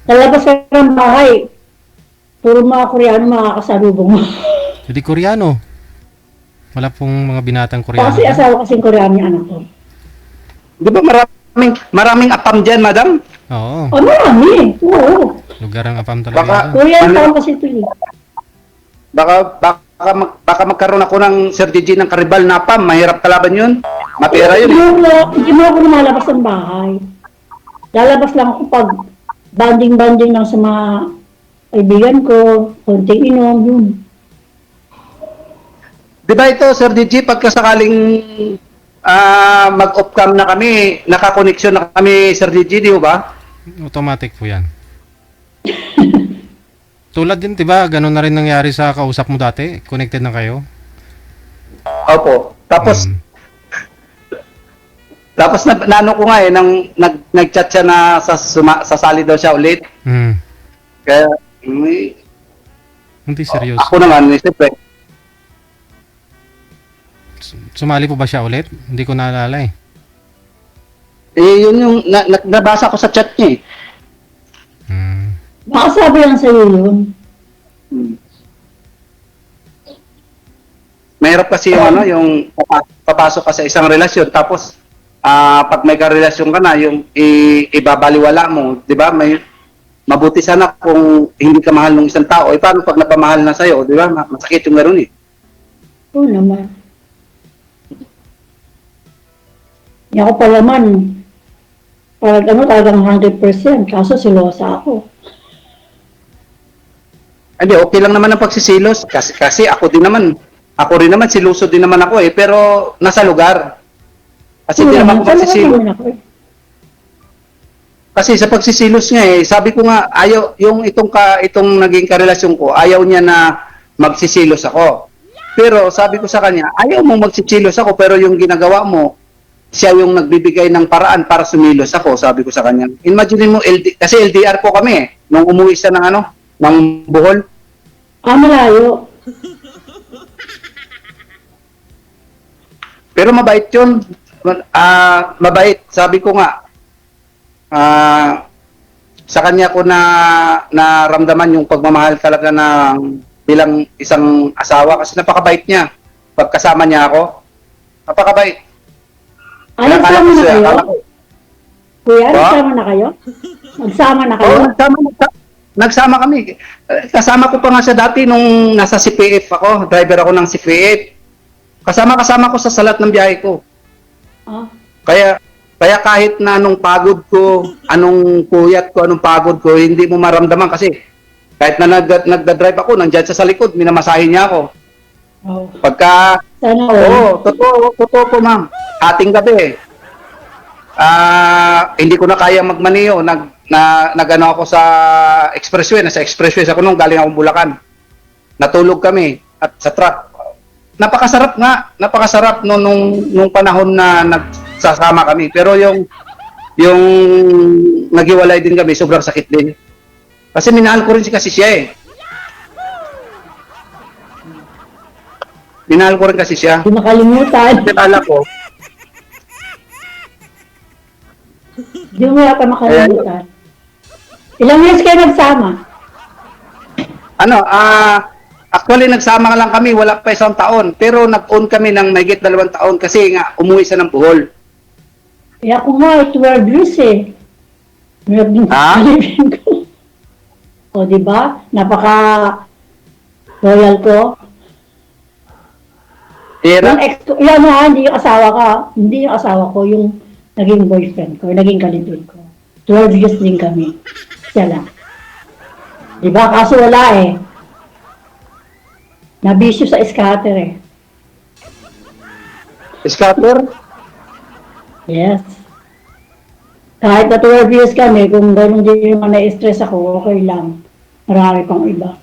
Lalabas ka ng bahay. Puro mga Koreano makakasalubong mo. Hindi Koreano. Wala pong mga binatang Koreano. Kasi asawa kasing Koreano yung anak ko. Di ba maraming apam dyan, madam? Oo. Oh, marami. Oo. Lugar ang apam talaga. Baka- yun. Korean town kasi ito eh. Baka magkaroon ako ng Sir Gigi ng karibal na apam. Mahirap kalaban yun. Mapera yun. Hindi mo ako lumalabas ng bahay. Lalabas lang ako pag banding-banding lang sa mga kaibigan ko, konting inom, yun. Di ba ito, Sir Gigi, pagkasakaling mag-off cam na kami, nakakoneksyon na kami, Sir Gigi, di ba? Automatic po yan. Tulad din, diba? Ganun na rin nangyari sa kausap mo dati. Connected na kayo. Opo. Tapos, Tapos naano ko nga eh, nag-chat siya na sasali daw siya ulit. Kaya, Hindi seryoso. ako naman, siyempre, Sumali po ba siya ulit? Hindi ko naalala eh. yun yung nabasa ko sa chat niya eh. Baka sabi lang sa'yo yun. Mahirap kasi yung yung papasok ka sa isang relasyon tapos pag may karelasyon ka na, yung ibabaliwala mo, 'di ba? Mabuti sana kung hindi ka mahal ng isang tao. Paano pag napamahal na sa'yo, 'di ba? Masakit yung gano'n eh. Oo naman. Hindi ako pa naman. Talagang 100%. Kaso silosa ako. Hindi, okay lang naman ang pagsisilos kasi ako rin naman siluso din naman ako eh, pero nasa lugar. Kasi hindi naman ako magsisilos. Kasi sa pagsisilos niya eh, sabi ko nga ayaw yung itong naging karelasyon ko, ayaw niya na magsisilos ako. Pero sabi ko sa kanya, ayaw mo magsisilos ako pero yung ginagawa mo, siya yung nagbibigay ng paraan para sumilos ako, sabi ko sa kanya. Imagine mo kasi LDR po kami eh, nung umuwi siya ng Bohol. Malayo. Pero mabait yun. Mabait. Sabi ko nga, sa kanya ko naramdaman yung pagmamahal talaga bilang isang asawa kasi napakabait niya. Pagkasama niya ako, napakabait. Nagsama na kayo? Kuya, Ba? nagsama na kayo? Nagsama na kayo? Oo, nagsama kami. Kasama ko pa nga siya dati nung nasa CPF ako. Driver ako ng CPF. Kasama ko sa salat ng biyahe ko. Kaya kahit na anong pagod ko, anong puyat ko, anong pagod ko, hindi mo maramdaman kasi kahit na nagda-drive ako, nandiyan sa likod, minamasahin niya ako. Pagka, totoo po ma'am. Ating gabi hindi ko na kaya magmaniyo. Nagano ako sa expressway. Nasa expressway ako nung galing akong Bulacan. Natulog kami at sa truck. Napakasarap nung panahon na nagsasama kami. Pero yung naghiwalay din kami, sobrang sakit din. Kasi minahal ko rin kasi siya eh. Minahal ko rin kasi siya. Hindi makalimutan. Akala ko, Hindi mo yata makalimutan. Ilang years kayo nagsama? actually nagsama lang kami, wala pa isang taon. Pero nag-on kami ng mahigit 2 taon kasi nga umuwi siya ng Bohol. Kaya ako nga, 12 years eh. Meron din ko. O, diba? Napaka-loyal ko. Yung ex ko, yan ha, hindi yung asawa ka. Hindi yung asawa ko, yung naging boyfriend ko, naging kalibin ko. 12 years din kami. Siya lang. Diba? Kaso wala eh. Nabisyo sa scatter eh. Scatter? Yes. Kahit na 12 years kami, kung gano'n din yung na-stress ako, okay lang. Marami pang iba.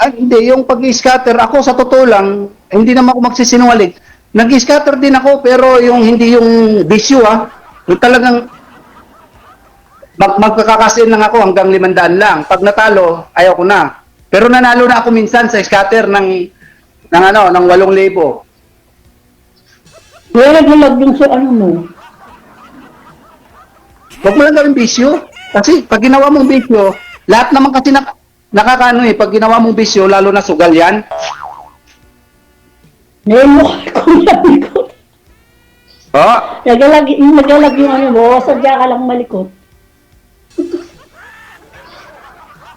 Hindi, yung pag-scatter, ako sa totoo lang, hindi naman ako magsisinungaling. Nag-scatter din ako, pero hindi yung bisyo yung talagang magkakakasin lang ako hanggang 500 lang. Pag natalo, ayaw ko na. Pero nanalo na ako minsan sa scatter ng 8,000. Kaya naglalag yung sa ano mo. Huwag mo lang gawin bisyo. Kasi pag ginawa mong bisyo, lahat naman kasi nakakaano eh, pag ginawa mong bisyo, lalo na sugal yan. Ngayon mo kung sabi ko. Nagalag yung ano mo, sadya ka lang malikot.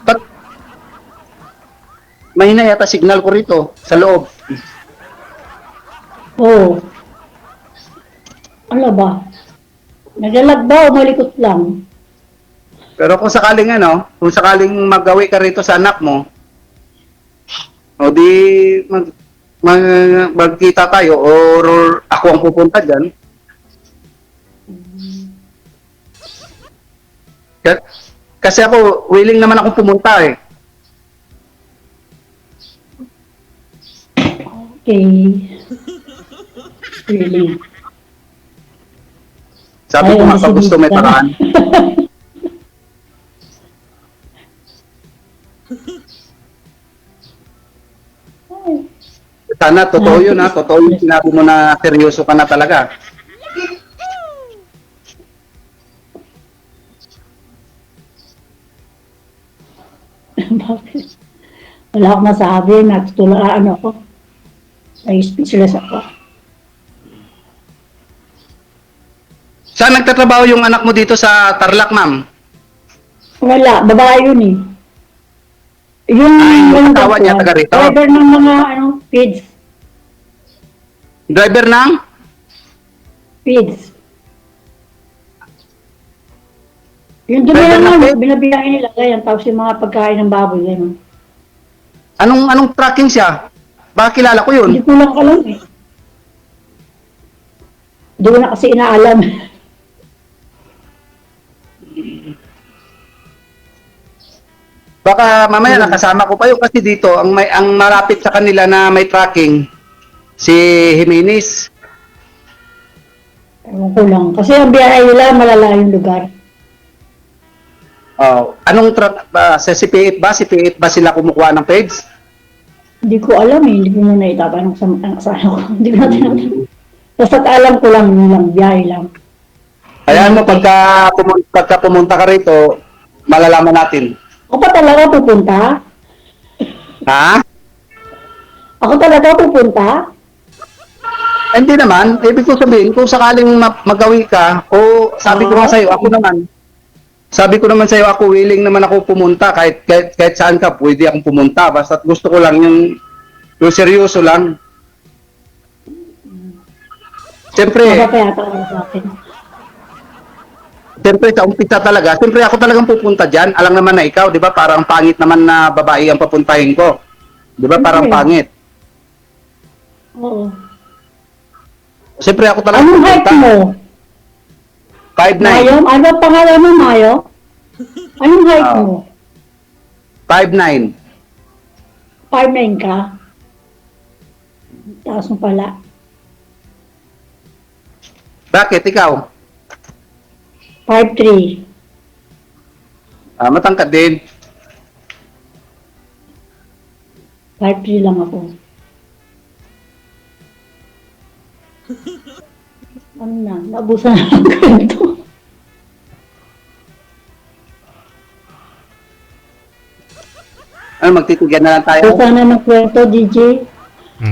But, mahina yata signal ko rito, sa loob. Oo. Ano ba? Nagalag ba o malikot lang? Pero kung sakaling magawi ka rito sa anak mo, o di magkita tayo or ako ang pupunta dyan. Kasi ako, willing naman akong pumunta eh. Okay. Really. Sabi ko nga, pag gusto may paraan. Sana, totoo yun ha. Totoo yung sinabi mo na seryoso ka na talaga. Bakit? Wala akong masabi, natutulaan ako. Ay, speechless ako. Saan nagtatrabaho yung anak mo dito sa Tarlac, ma'am? Wala, babae yun eh. Yung, yung asawa niya, taga rito? driver ng mga, feeds. Driver ng? Feeds. Yung dumi Driver ng lang feeds? binabiyahin nila, ganyan, tapos yung mga pagkain ng baboy, ganyan. Anong tracking siya? Baka kilala ko yun. Hindi ko lang alam eh. Hindi ko na kasi inaalam. Baka mamaya nakasama ko pa yun kasi dito ang malapit sa kanila na may tracking si Jimenez. Ewan ko lang. Kasi ang biyahe nila, malalayong lugar. Oh, anong track ba sa CPF ba? CPF ba sila kumukuha ng page? Hindi ko alam eh. Hindi ko muna itatanong sa asawa ko. Hindi ko na tinatanong. Basta alam ko lang, yun lang, biyahe lang. Ayan mo, pagka pumunta ka rito, malalaman natin. Ako pa talaga pupunta? Ha? Ako talaga pupunta? Hindi naman. Ibig ko sabihin, kung sakaling magawi ka, o sabi ko nga sa'yo, sabi ko naman sa'yo, ako willing naman ako pumunta. Kahit saan ka, pwede akong pumunta. Basta gusto ko lang yung seryoso lang. Siyempre, Mapapayata ka sa akin. Siyempre, sa umpisa talaga, siyempre ako talagang pupunta dyan. Alam naman na ikaw, di ba? Parang pangit naman na babae ang papuntahin ko. Di ba? Parang pangit. Oo. Siyempre ako talagang Anong height pupunta. mo? 5'9". Mayo? Ano ang pangalan mo, Mayo? Anong height Oo. mo? 5'9". 5'9" ka? Taas mo pala. Bakit? Ikaw? 5'3". Matangkad din. 5'3" lang ako. Ano na? Naubusan na ang kwento. Ano, magtitigan na lang tayo? Naubusan na ng kwento, DJ.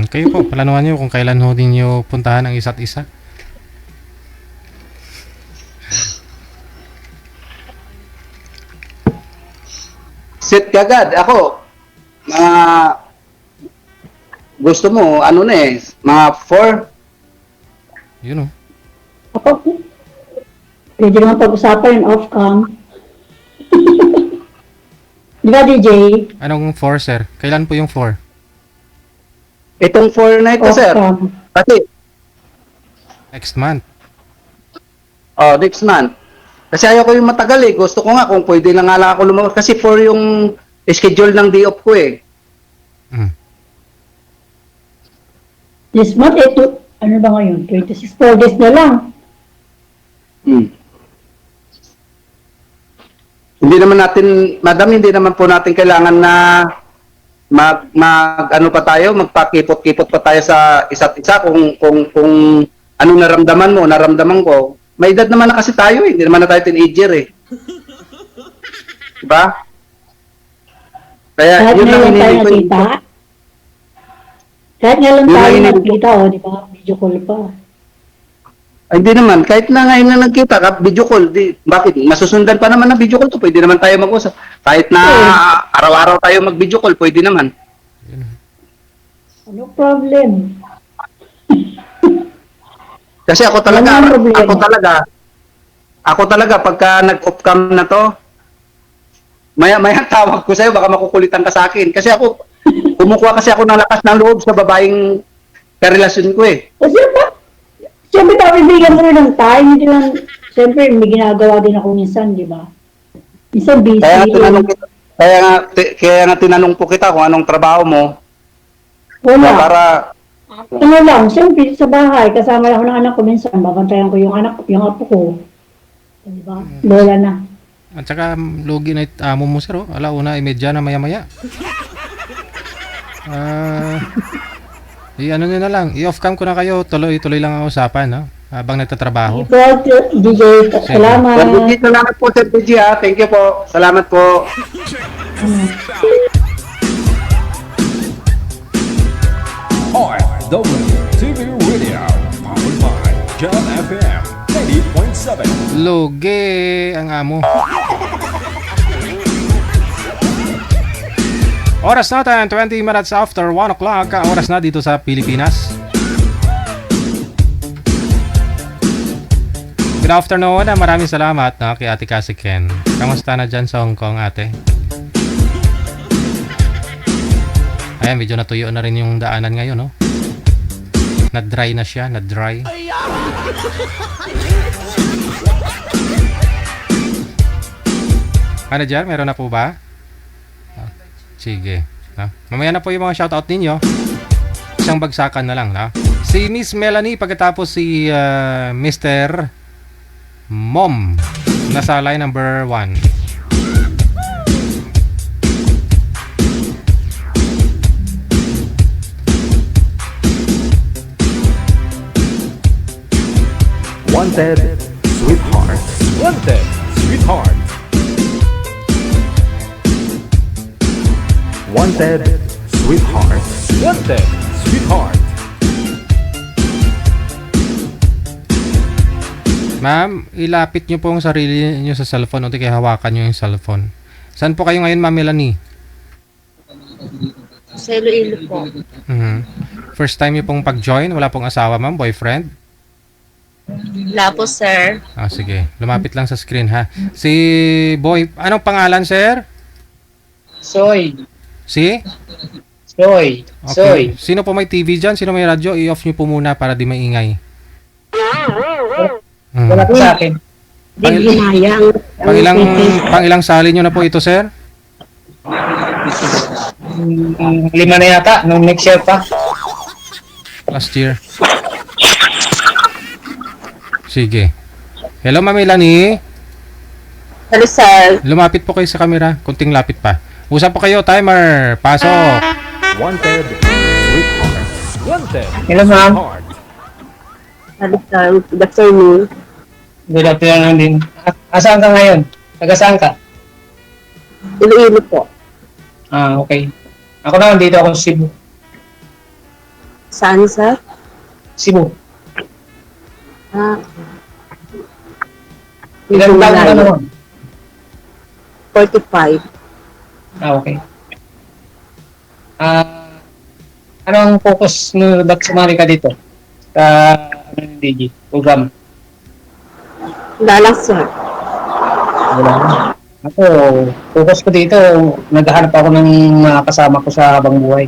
Kayo po, planuhan nyo kung kailan ho ninyo puntahan ang isa't isa. Set ka agad. Ako, gusto mo, ano na eh, mga 4. Yun o. Ako, pwede naman pag-usapan yung off-cam. Di ba, DJ? Anong 4, sir? Kailan po yung 4? Itong 4 na ito, sir. Off-cam. Kasi, Next month. next month. Kasi ayaw ko yung matagal eh. Gusto ko nga kung pwede na nga lang ako lumabas. Kasi 4 yung schedule ng day off ko eh. This month, ano ba ngayon? 26, 4 days na lang. Hindi naman natin, madam, hindi naman po natin kailangan na ano pa tayo, magpakipot-kipot pa tayo sa isa't isa kung anong naramdaman ko. May edad naman na kasi tayo eh. Hindi naman na tayo teenager eh. Diba? Kaya Kahit yun lang ngayon tayo hiniling ko. nakita. Kahit ngayon Yun tayo ang hiniling ko. nakita, di ba? Video call pa. Ay, hindi naman. Kahit na ngayon na nagkita, video call. Bakit? Masusundan pa naman ng video call to. Pwede naman tayo mag-usap. Kahit na araw-araw tayo mag-video call, pwede naman. Ano problem? Kasi ako talaga, Ano ang problema? ako talaga pagka nag-off cam na to, maya tawag ko sa'yo, baka makukulitan ka sa akin. Kasi ako, kumukuha kasi ako ng lakas ng loob sa babaeng karelasyon ko eh. O siyempre tayo bibigyan mo rin ng time. Hindi lang, siyempre may ginagawa din ako minsan, di ba? Minsan busy. Kaya nga tinanong po kita kung anong trabaho mo. Wala. Para Ano lang, siyempre sa bahay, kasama lang ako ng anak ko minsan, babantayan ko yung apo ko. Diba? Lola na. At saka lugi na amo mo sir, oh. Alauna, imedya na maya-maya. Ano nyo na lang, i-off cam ko na kayo, tuloy-tuloy lang ang usapan, no? Habang nagtatrabaho. Thank you, DJ. Salamat. Salamat po, Sir DJ, ha. Thank you po. Salamat po. OFW TV Radio, powered by John FM 90.7. Lugi ang amo. Oras natin, 20 minutes after 1 o'clock. Oras na dito sa Pilipinas. Good afternoon. Maraming salamat kay Ate Cassie Ken. Kamusta na dyan sa Hong Kong, ate? Ayan, medyo natuyo na rin yung daanan ngayon, no? Na-dry na siya, na-dry. Ano dyan? Meron na po ba? Sige. Mamaya na po yung mga shoutout ninyo. Isang bagsakan na lang. Si Miss Melanie, pagkatapos si Mr. Mom. Nasa line number 1. Wanted, sweetheart. Wanted, sweetheart. Wanted, sweetheart. Wanted, sweetheart. Ma'am, ilapit nyo po ang sarili nyo sa cellphone o di kaya hawakan nyo yung cellphone. Saan po kayo ngayon, Ma'am Melanie? Sa Iloilo po. First time nyo pong pag-join? Wala pong asawa, ma'am? Boyfriend? Wala po, sir. Sige. Lumapit lang sa screen, ha? Si Boy, anong pangalan, sir? Soy. Si? Soy. Okay. Sino po may TV dyan? Sino may radyo? I-off nyo po muna para di maingay. Wala po sa akin. Pangilang sali nyo na po ito, sir? 5 na yata, nung next year pa. Last year. Sige. Hello, Ma'am Melanie. Hello, sir. Lumapit po kayo sa camera. Kunting lapit pa. Usap po kayo. Timer. Pasok. Wanted, sweetheart. Wanted, Hello, ma'am. sweetheart. Hello, sir. Good afternoon. Good afternoon din. Asaan ka ngayon? Taga saan ka? Iloilo po. Okay. Ako naman dito ako sa Cebu. Saan, sir? Cebu. Ilang Ilang taon ka naman? 45. Okay. Anong focus mo ba't sumali ka dito? Sa DG program? Wala lang, sir. Wala. Ako, focus ko dito, naghahanap ako ng mga kasama ko sa habang buhay.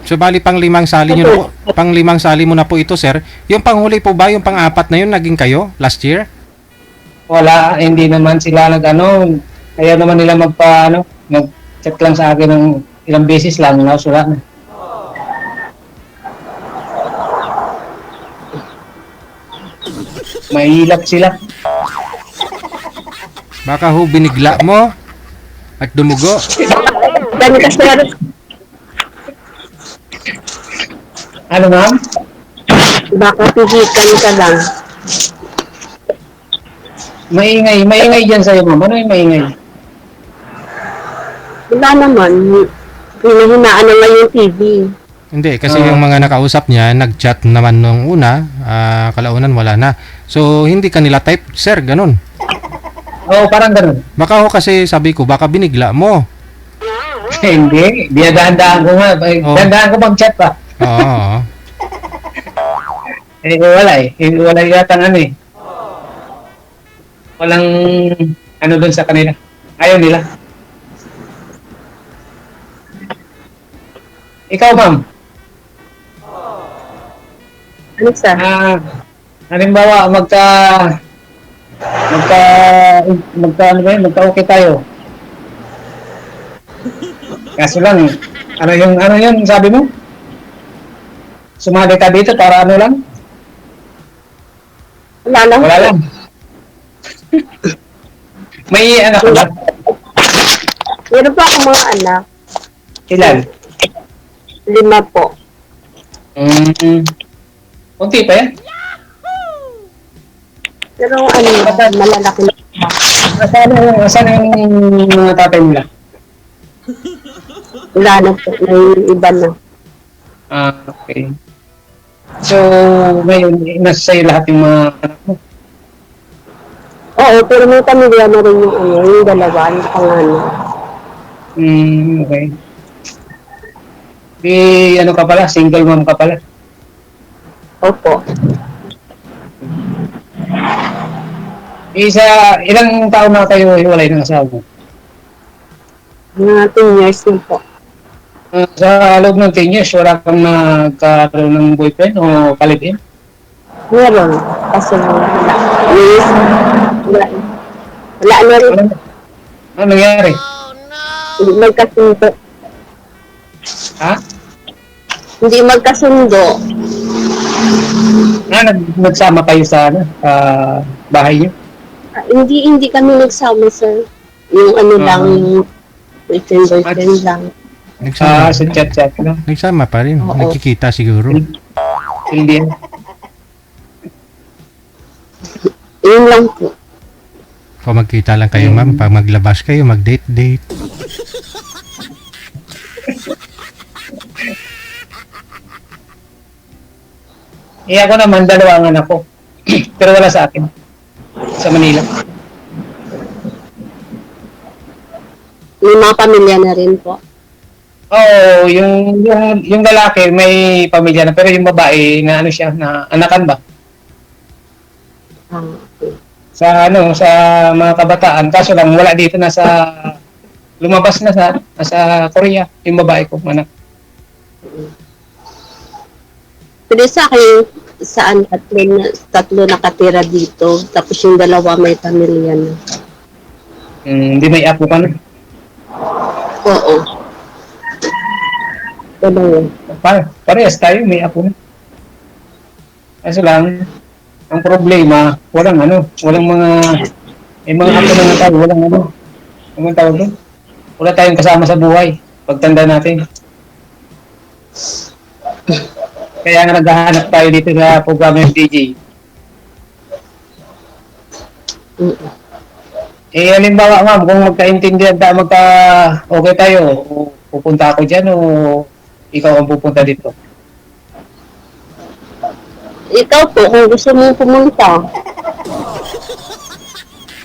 So bali pang 5 sali nyo na po. Pang 5 sali mo na po ito, sir. Yung panghuli po ba, yung pang-4 na yun, naging kayo last year? Wala, hindi naman sila ayaw naman nila nag-chat lang sa akin ng ilang beses lang, wala na. Mahilap sila. Baka ho binigla mo at dumugo. Dami ka, sir. Ano, ma'am? Baka pihikan ka lang. Maingay dyan sa'yo, ma'am. Ano yung maingay? Wala naman. Hinahinaan na nga yung TV. Hindi, kasi yung mga nakausap niya, nag-chat naman nung una, kalaunan wala na. So, hindi kanila type, sir, ganun. Oo, parang ganun. Baka ho kasi sabi ko, baka binigla mo. Hindi, dahan-dahan ko nga. Dahan-dahan ko mag-chat pa. Oo. Wala wala yatang walang doon sa kanila. Ayaw nila. Ikaw, ma'am. Ano, sir? Halimbawa, magka-okay tayo. Kaso lang, ano yun sabi mo? sumali ka dito para ano lang? Wala lang. Wala lang. May anak ka ba? Meron pa akong mga anak. Ilan? 5 po. Kunti pa yan? Pero ano, malalaki na pa. Saan yung mga tatay nila? Wala na po. May iba na. Okay. So, ngayon, nasa sa'yo lahat yung mga anak mo. Oo, pero may pamilya na rin yung ano, yung dalawa, yung panganay. Okay. Di, ano ka pala? Single mom ka pala? Opo. Ilang taon na kayo hiwalay ng asawa mo? Mga 10 years na po. Sa loob ng 10 years, wala kang nagkaroon ng boyfriend o kalibin? Meron. Kasi wala. Yes. Wala na rin. Ano nangyari? Hindi magkasundo. Ha? Hindi magkasundo. Nagsama kayo sa bahay niyo? Hindi kami nagsama, sir. Yung ano lang, yung boyfriend lang. Nagsama, Sa chat-chat lang. nagsama pa rin. Oo. Nagkikita siguro. Hindi. Yun lang po. Kung magkita lang kayo, ma'am, pag maglabas kayo, mag-date-date. Ako naman, 2 ang anak ko. Pero wala sa akin. Sa Manila. May mga pamilya na rin po. Oo, yung lalaki may pamilya na, pero yung babae na ano siya, na anakan ba? Okay. Sa mga kabataan, kaso lang wala dito, lumabas na sa Korea, yung babae ko, anak. Pero sa akin, saan tatlo nakatira dito, tapos yung 2 may pamilya na. Hindi may apo ka na. Oo. Dalawa. Parehas tayo, may apo na. Kaso lang, ang problema, walang may mga apo na nga tayo, walang tawag doon. Wala tayong kasama sa buhay, pagtanda natin. Kaya nga naghahanap tayo dito sa programa ng DJ. Halimbawa ma'am, kung magkaintindihan tayo, okay tayo, pupunta ako dyan o ikaw ang pupunta dito? Ikaw po, kung gusto mong pumunta,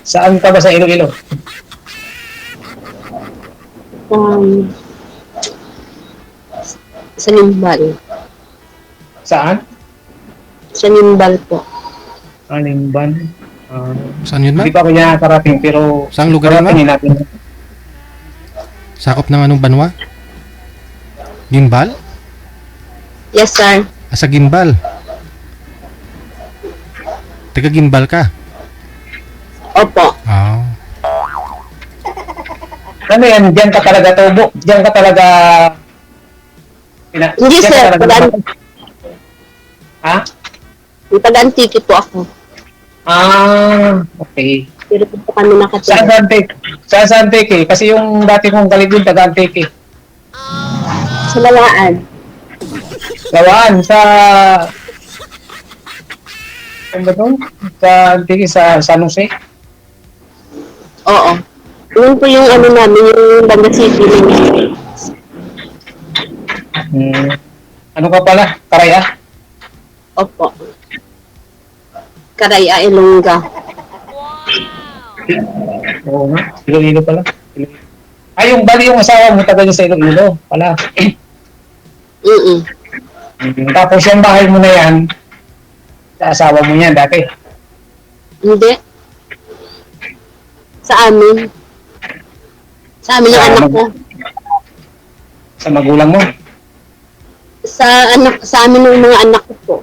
Saan ka ba sa Iloilo? sa Nimbal. Saan? Sa Nimbal po. Alimban. Saan yun, ma'am? Hindi pa ako niya nakarating, pero Saang lugar yun, ma'am? paratingin natin. Sakop ng anong banwa? Gimbal? Yes, sir. Sa Gimbal. Taga Gimbal ka? Opo. Ano yan? Diyan ka talaga tubo? Diyan ka talaga... Hindi, diyan ka sir. talaga- Ha? Yung taga-Antique po ako. Okay. Pero po kami nakatira. Sa Antique? Kasi yung dati kong kalibin, taga-Antique. Sa Lawaan. Gawaan sa... Ano ba ito? Sa Antique, sa San Jose? Oo. Yun po yung ano namin, yung Banda City. Ano ka pala? Karaya? Opo. Karaya, Ilongga. Oo nga. Iloilo pala. Yung bali yung asawa mo, taga sa Iloilo pala. Tapos yung bahay mo na yan, sa asawa mo yan dati. Hindi. Sa amin. Sa amin yung anak ko. Sa magulang mo. Sa amin yung mga anak ko po.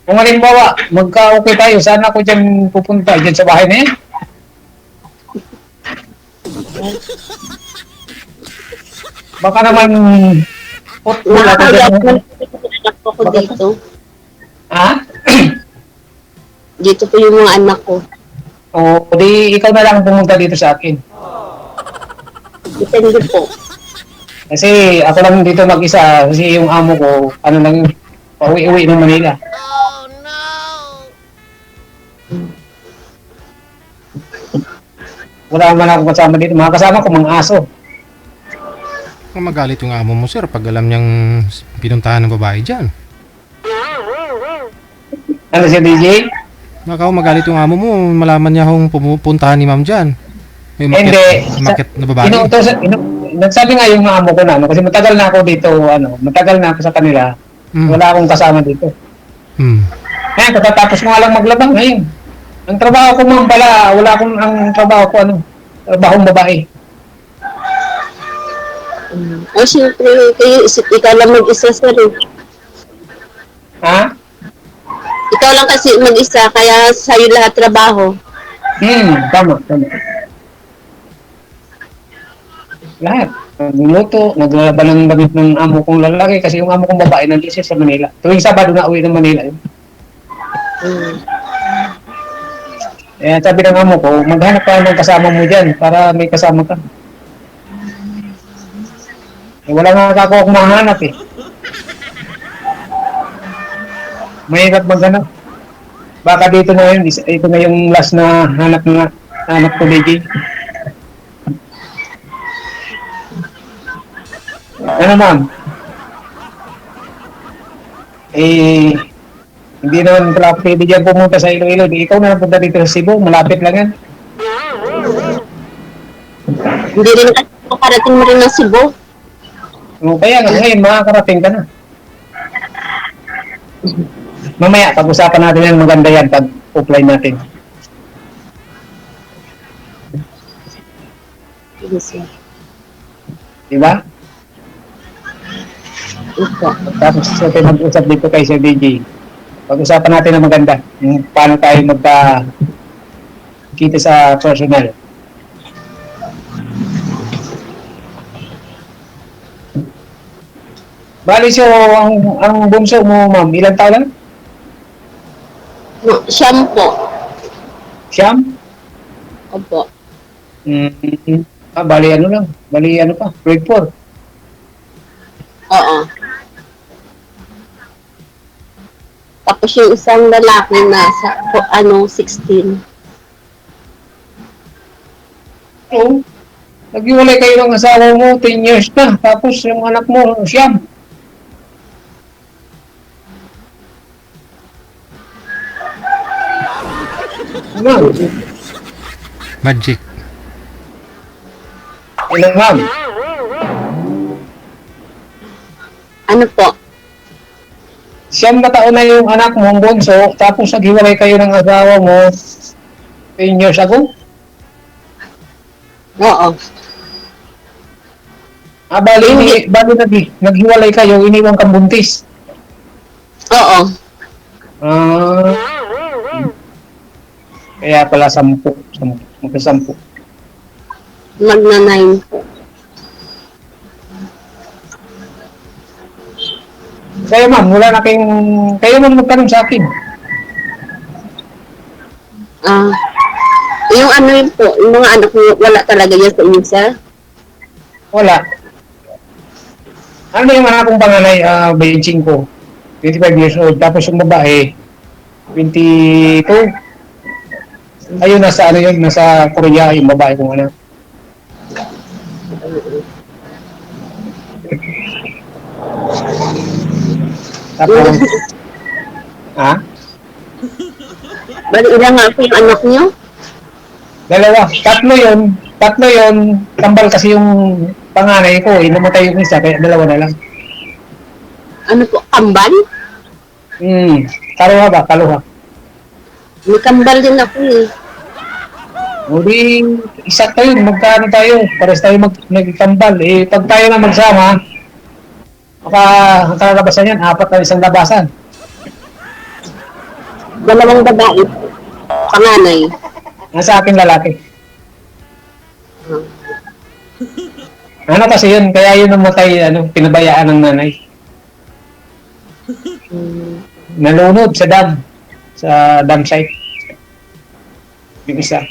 Kung halimbawa, magka-okay tayo, saan ako dyan pupunta? Dyan sa bahay na yan? Baka naman Wala ka Nakakaya dyan. po yung anak ko dito. Ha? Dito po yung mga anak ko. O, di ikaw na lang pumunta dito sa akin. Depende po. Kasi ako lang dito mag-isa. Kasi yung amo ko, ano lang yun, pauwi-uwi ng Manila. Wala man ako kasama dito. Mga kasama ko, mga aso. Kung magalit yung amo mo, sir, pag alam niyang pinuntahan ng babae dyan. Ano si DJ? Baka kung magalit yung amo mo, malaman niya kung pupuntahan ni ma'am dyan. May Hindi. market na babae. Nagsabi nga yung amo ko na, ano, kasi matagal na ako dito, matagal na ako sa kanila. Wala akong kasama dito. Ngayon, katatapos ko nga lang maglabang ngayon. Ang trabaho ko ma'am pala, wala akong, ang trabaho ko, trabahong babae. O siyempre, kayo, ikaw lang mag-isa sir. Ha? Ikaw lang kasi mag-isa, kaya sa'yo lahat trabaho. Tama. Lahat. Nagluto, naglalaban ng damit ng amo kong lalaki kasi yung amo kong babae nandito sa Manila. Tuwing Sabado na uwi ng Manila yun. Kaya sabi ng amo ko, maghanap ka ng kasama mo dyan para may kasama ka. Wala nga ako mahanap eh. Mahirap maghanap. Baka dito na yun, ito na yung last na hanap ko DJ. Ano ma'am? Hindi naman pala pwede dyan pumunta sa Iloilo. Ikaw na punta dito sa Cebu, malapit lang yan. Hindi rin kasi makarating mo rin ng Cebu. Kaya nga, ngayon makakarating ka na. Mamaya, pag-usapan natin yan, maganda yan pag offline natin. Diba? Tapos tayo mag-usap dito kay Sir DJ. Pag-usapan natin na maganda. Yung paano tayo kita sa personal. Bali so, ang bunso mo, ma'am, ilang taon lang? No, Siyam po. Siyam? Opo. Bali ano lang. Bali ano pa, grade 4. Oo. Tapos yung isang lalaki na sa 16. Oo. Naghiwalay kayo ng asawa mo, 10 years na. Tapos yung anak mo, siyam. Ano? Magic. Ilang ma'am? Ano po? Siyam na taon na yung anak mo, ang bunso, tapos naghiwalay kayo ng asawa mo 10 years ago? Oo. Bali naghiwalay kayo, iniwan kang buntis. Oo. Kaya pala 10. Magna-9 po. Kaya ma'am, wala na kayo man magtanong sa akin. Yung ano yun po, yung mga anak mo, wala talaga yan sa inyo, sir? Wala. Ano yung anak kong panganay, 25, 25 years old, tapos yung babae, 22. Ayun, nasa Korea yung babae kong anak. Tapos, Bali, ilan nga po yung anak niyo? Dalawa. Tatlo yun. Kambal kasi yung panganay ko. Namatay yung isa, kaya dalawa na lang. Ano po, kambal? Kaluha ba? Kaluha. May kambal din ako eh. O di, isa tayo. Magkano tayo? Pares tayo nagkambal. Pag tayo na magsama, ang kalabasan yan, 4 na isang labasan. Dalawang babae. Panganay. Nasa akin lalaki. Ano kasi yun, kaya yun namatay, pinabayaan ng nanay. Nalunod sa dam site. Yung isa.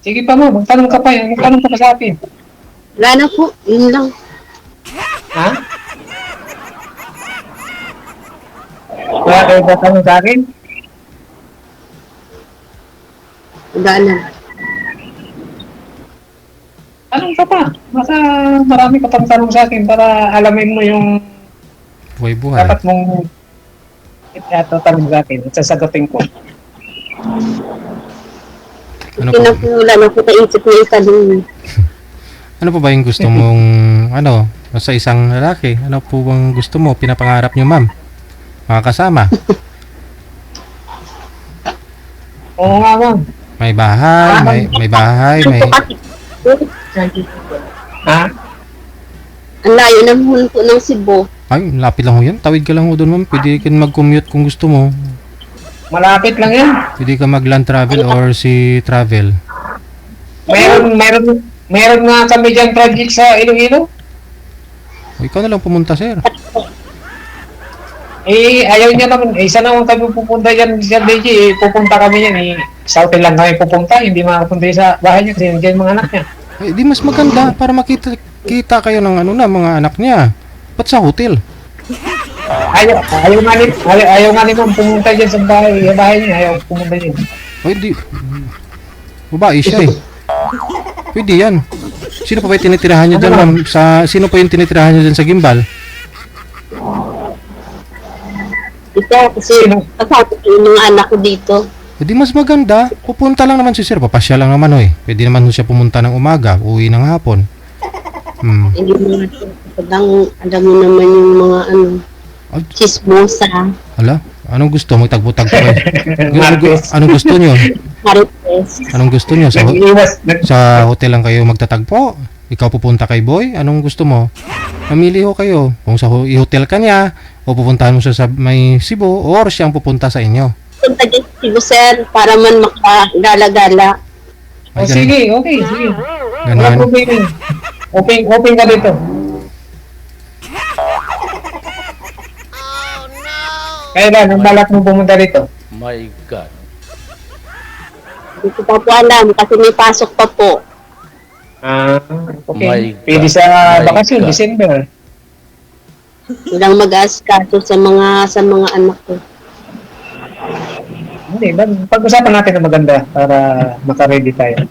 Sige pa mo, magtanong ka pa sa akin. Wala na po, yun lang. Ha? Wala kayo tatanong sa akin? Wala na. Tanong ka pa. Baka marami ka pang tanong sa akin para alamin mo yung Buhay-buhay. dapat mong itatanong sa akin at sasagutin ko. Ano po? Wala na po kaisip na itanong. Ano po ba yung gusto mong, sa isang lalaki? Ano po bang gusto mo? Pinapangarap nyo, ma'am? Makakasama? Oo nga, ma'am. May bahay, may bahay, may... Ha? Ang layo naman po ng Cebu. Ay, lapit lang ho yan. Tawid ka lang ho doon, ma'am. Pwede ka mag-commute kung gusto mo. Malapit lang yan. Pwede ka mag-land travel or sea travel. Meron nga kami dyan project sa Iloilo. O, ikaw na lang pumunta, sir. Ayaw niya naman. Isa naman kami pupunta dyan sa DJ. Pupunta kami yan. Sa hotel lang kami pupunta. Hindi makapunta sa bahay niya kasi nandiyan mga anak niya. Ay, di mas maganda para makita kayo ng mga anak niya. Ba't sa hotel? Ayaw nga ni ma'am pumunta dyan sa bahay niya. Ayaw pumunta dyan. Ay, di. Babae siya eh. Pwede yan. Sino pa ba yung tinitirahan niyo dyan, ma'am? Sino pa yung tinitirahan niyo dyan sa gimbal? Ito, kasi kasama ko yung mga anak ko dito. Di mas maganda. Pupunta lang naman si sir. Papasya lang naman eh. Pwede naman siya pumunta ng umaga. Uwi ng hapon. Hindi mo alam mo naman yung mga chismosa. Ala? Anong gusto mo? Tagpo-tagpo kayo. Anong gusto nyo? Marites. Anong gusto nyo? Sa hotel lang kayo magtatagpo? Ikaw pupunta kay boy? Anong gusto mo? Mamili ho kayo. Kung sa hotel ka niya, o pupuntahan mo siya sa may Cebu, or siyang pupunta sa inyo. Punta dito Cebu, sir, para man makagala-gala. Ay, Sige. Wala Ganun. problema. Open ka dito. Kailan ang balak mo pumunta dito? My God. Hindi ko pa po alam kasi may pasok pa po. Okay. My Pwede God. sa My bakasyon, God. December. Walang mag-aaskaso sa mga anak ko. Hindi, pag-usapan natin na maganda para makaready tayo.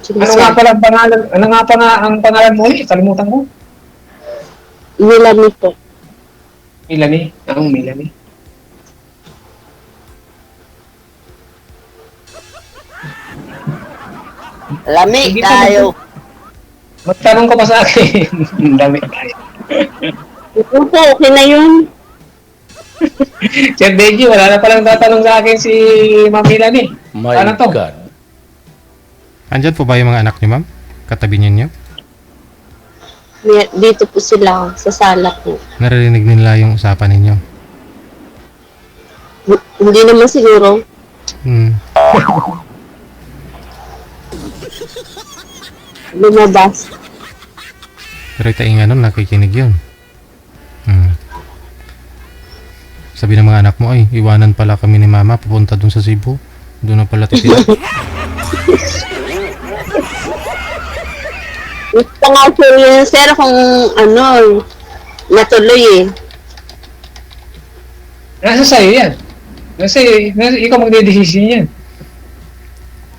Sige, Ano sir. nga pala ang pangalan mo ulit? Kalimutan ko. Melanie po. Milani. Ang Milani. Lami Sige po, tayo. Magtanong ka pa sa akin. Ang dami tayo. Ito po, okay na yun. Sir Deji, wala na palang tatanong sa akin si Ma'am Milani. My Ano to? God. Andyan po ba yung mga anak niyo, ma'am? Katabi niyo? Dito po sila sa sala po. Naririnig nila yung usapan ninyo. Hindi naman siguro. Lumabas. Pero itaing nakikinig yun. Sabi ng mga anak mo, ay, iwanan pala kami ni mama, pupunta dun sa Cebu. Doon na pala titira. Gusto nga po yun, sir, kung natuloy eh. Nasa sa'yo yan. Ikaw magdedesisyon yan.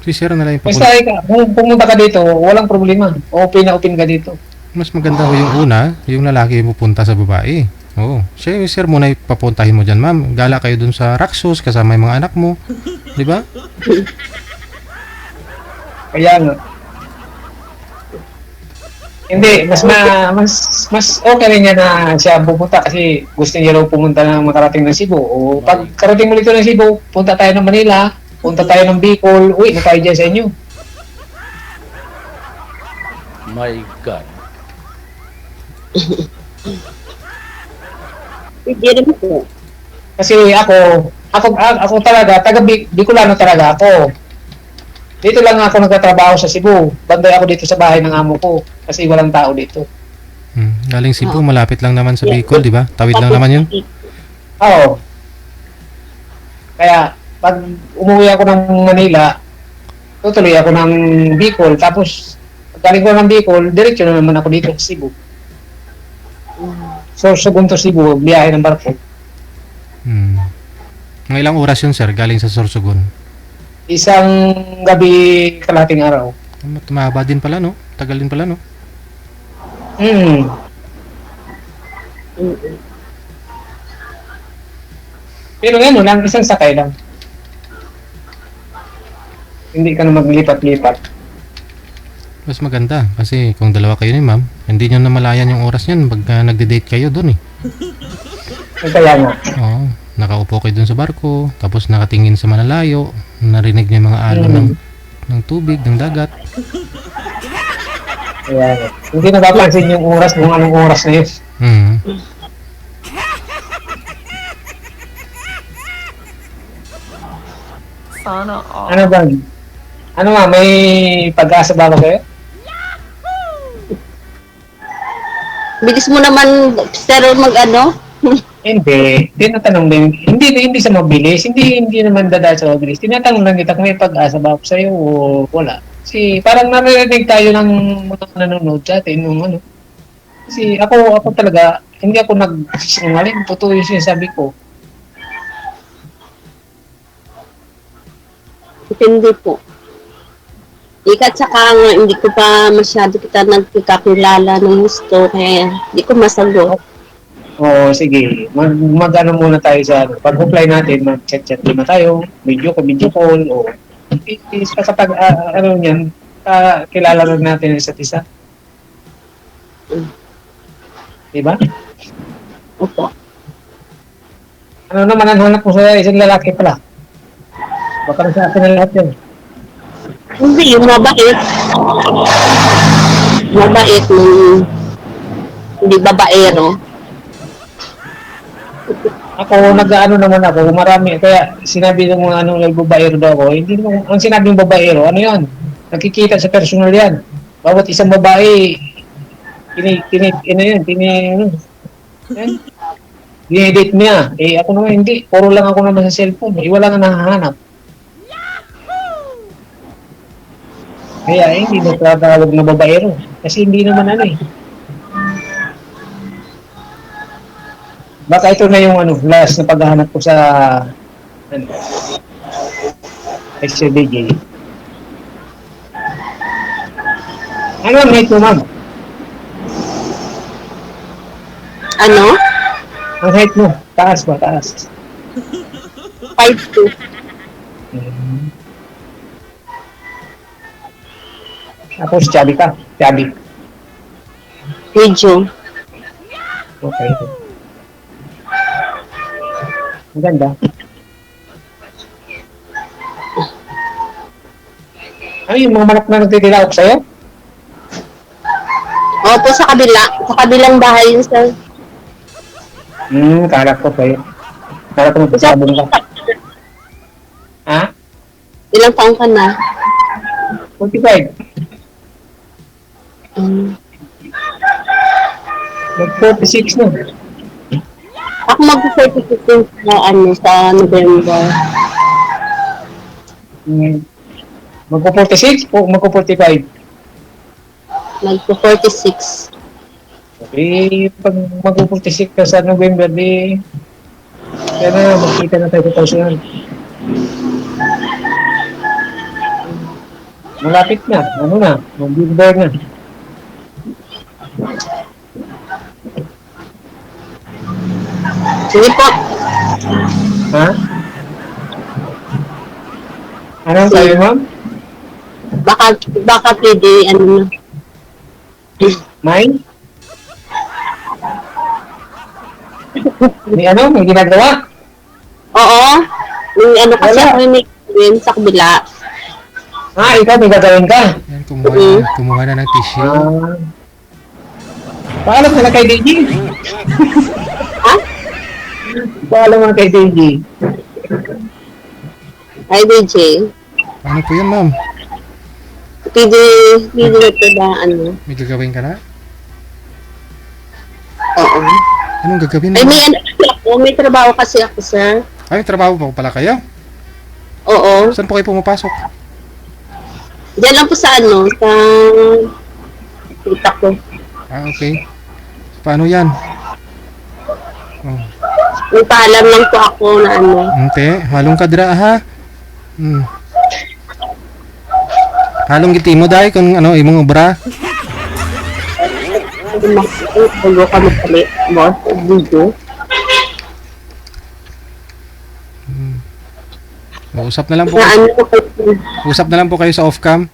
Si sir na lang yung Basta kung pumunta ka dito, walang problema. Open na open ka dito. Mas maganda ko yung una, yung lalaki yung pupunta sa babae. Oo. Siya yung sir muna ipapuntahin mo dyan, ma'am. Gala kayo dun sa Raxos, kasama yung mga anak mo. Di ba? Kaya nga. Hindi, mas okay rin niya na siya pupunta kasi gusto niya raw pumunta na makarating ng Cebu. O pag karating mo dito ng Cebu, punta tayo ng Manila, punta tayo ng Bicol, uwi na tayo dyan sa inyo. My God. Hindi rin po. Kasi ako talaga, Bicolano talaga ako. Dito lang ako nagtatrabaho sa Cebu. Banday ako dito sa bahay ng amo ko. Kasi walang tao dito. Galing Cebu, malapit lang naman sa Bicol, di ba? Tawid lang naman yun. Oo. Kaya, pag umuwi ako ng Manila, tutuloy ako ng Bicol. Tapos, pag galing ko ng Bicol, diretso na naman ako dito sa Cebu. Sorsogon to Cebu, biyahe ng barko. Mga ilang oras yun, sir, galing sa Sorsogon? Isang gabi, kalahating araw. Tumaba din pala, no? Tagal din pala, no? Pero ano lang, isang sakay lang. Hindi ka na maglipat-lipat. Mas maganda kasi kung dalawa kayo ni ma'am, hindi nyo namalayan yung oras niyan pag nagde-date kayo doon eh. Kaya nga. Oo, nakaupo kayo doon sa barko, tapos nakatingin sa malalayo, narinig niyo yung mga alon ng tubig, ng dagat. Kaya hindi napapansin yung oras kung anong oras na yun. Sana all. Ano ba? Ano nga, may pag-asa ba ako kayo? Bilis mo naman, sir, mag-ano? Hindi. Tinatanong din. Hindi sa mabilis. Hindi naman dadaan sa mabilis. Tinatanong lang kita kung may pag-asa ba ako sa'yo o wala. Kasi parang naririnig tayo ng mga nanonood sa atin nung ano. Kasi ako talaga, hindi ako nagsisinungaling. Totoo yung sinasabi ko. Hindi po. Ikat saka nga, hindi ko pa masyado kita nagkakilala ng gusto, kaya hindi ko masagot. Oo, sige. Mag-ano muna tayo sa ano. Pag-apply natin, mag-chat-chat muna tayo. Video call, o sa pag, ano yan, kilala lang natin isa't isa. Diba? Opo. Ano naman ang hanap mo sa isang lalaki pala? Baka na sa akin ang lahat yan. Hindi, yung mabait. Mabait, hindi babaero. Ako, nag-ano naman ako, marami. Kaya sinabi ng mga anong babaero daw ako, hindi naman, ang sinabing babaero, ano yan? Nakikita sa personal yan. Bawat isang babae, dinedate niya. Eh, ako naman hindi. Puro lang ako naman sa cellphone. Wala nga nahahanap. Kaya hindi na tatawag na babaero. Kasi hindi naman ano eh. Baka ito na yung ano, last na paghahanap ko sa ano, XLBJ. Ano ang height mo, ma'am? Ano? Ang height mo? Taas ba? Taas? 5'2". Tapos chubby ka? Chubby. Medyo. Okay. Maganda. Ano yung mga manok na nagtitilawak sa'yo? Opo, sa kabila. Sa kabilang bahay yun, sir. Kalap ko sa'yo. Kalap ko magpasabong ka. Ha? Ilang taong ka na? 45. Mag-46 na. Ako mag-46 na sa November. Magpo-46 o magpo-45? Magpo-46. Okay, pag magpo-46 ka sa November, di kaya na, magkita na tayo sa 2000. Malapit na, ano na, mag-billboard na. Sige po. Ha? Anong sabi, ma'am? Baka pwede, ano na. May? May ano? May ginagawa? Oo. Yung ano kasi Wala. ako yung sa kabila. Ah, ikaw may gagawin ka? Yan, kumuha na ng tissue. Paalam na lang kay DJ. Ha? Paalam mga kay DJ. Hi, DJ. Ano po yan, ma'am? DJ, ito ba, ano? May gagawin ka na? Oo. Anong gagawin mo? Ay, may ano kasi ako, may trabaho kasi ako, sir. Ay, may trabaho po pala kayo? Oo. Saan po kayo pumapasok? Diyan lang po sa ano, sa tita ko. Ah, okay. Paano yan? Oh. Nagpaalam lang po ako na ano. Ante, halong kadra ha? Halong giti mo dahil kung ano, imong obra. Bago ka magpali, boss, video. Usap na lang po. Na ano po kayo. Usap na lang po kayo sa off-cam.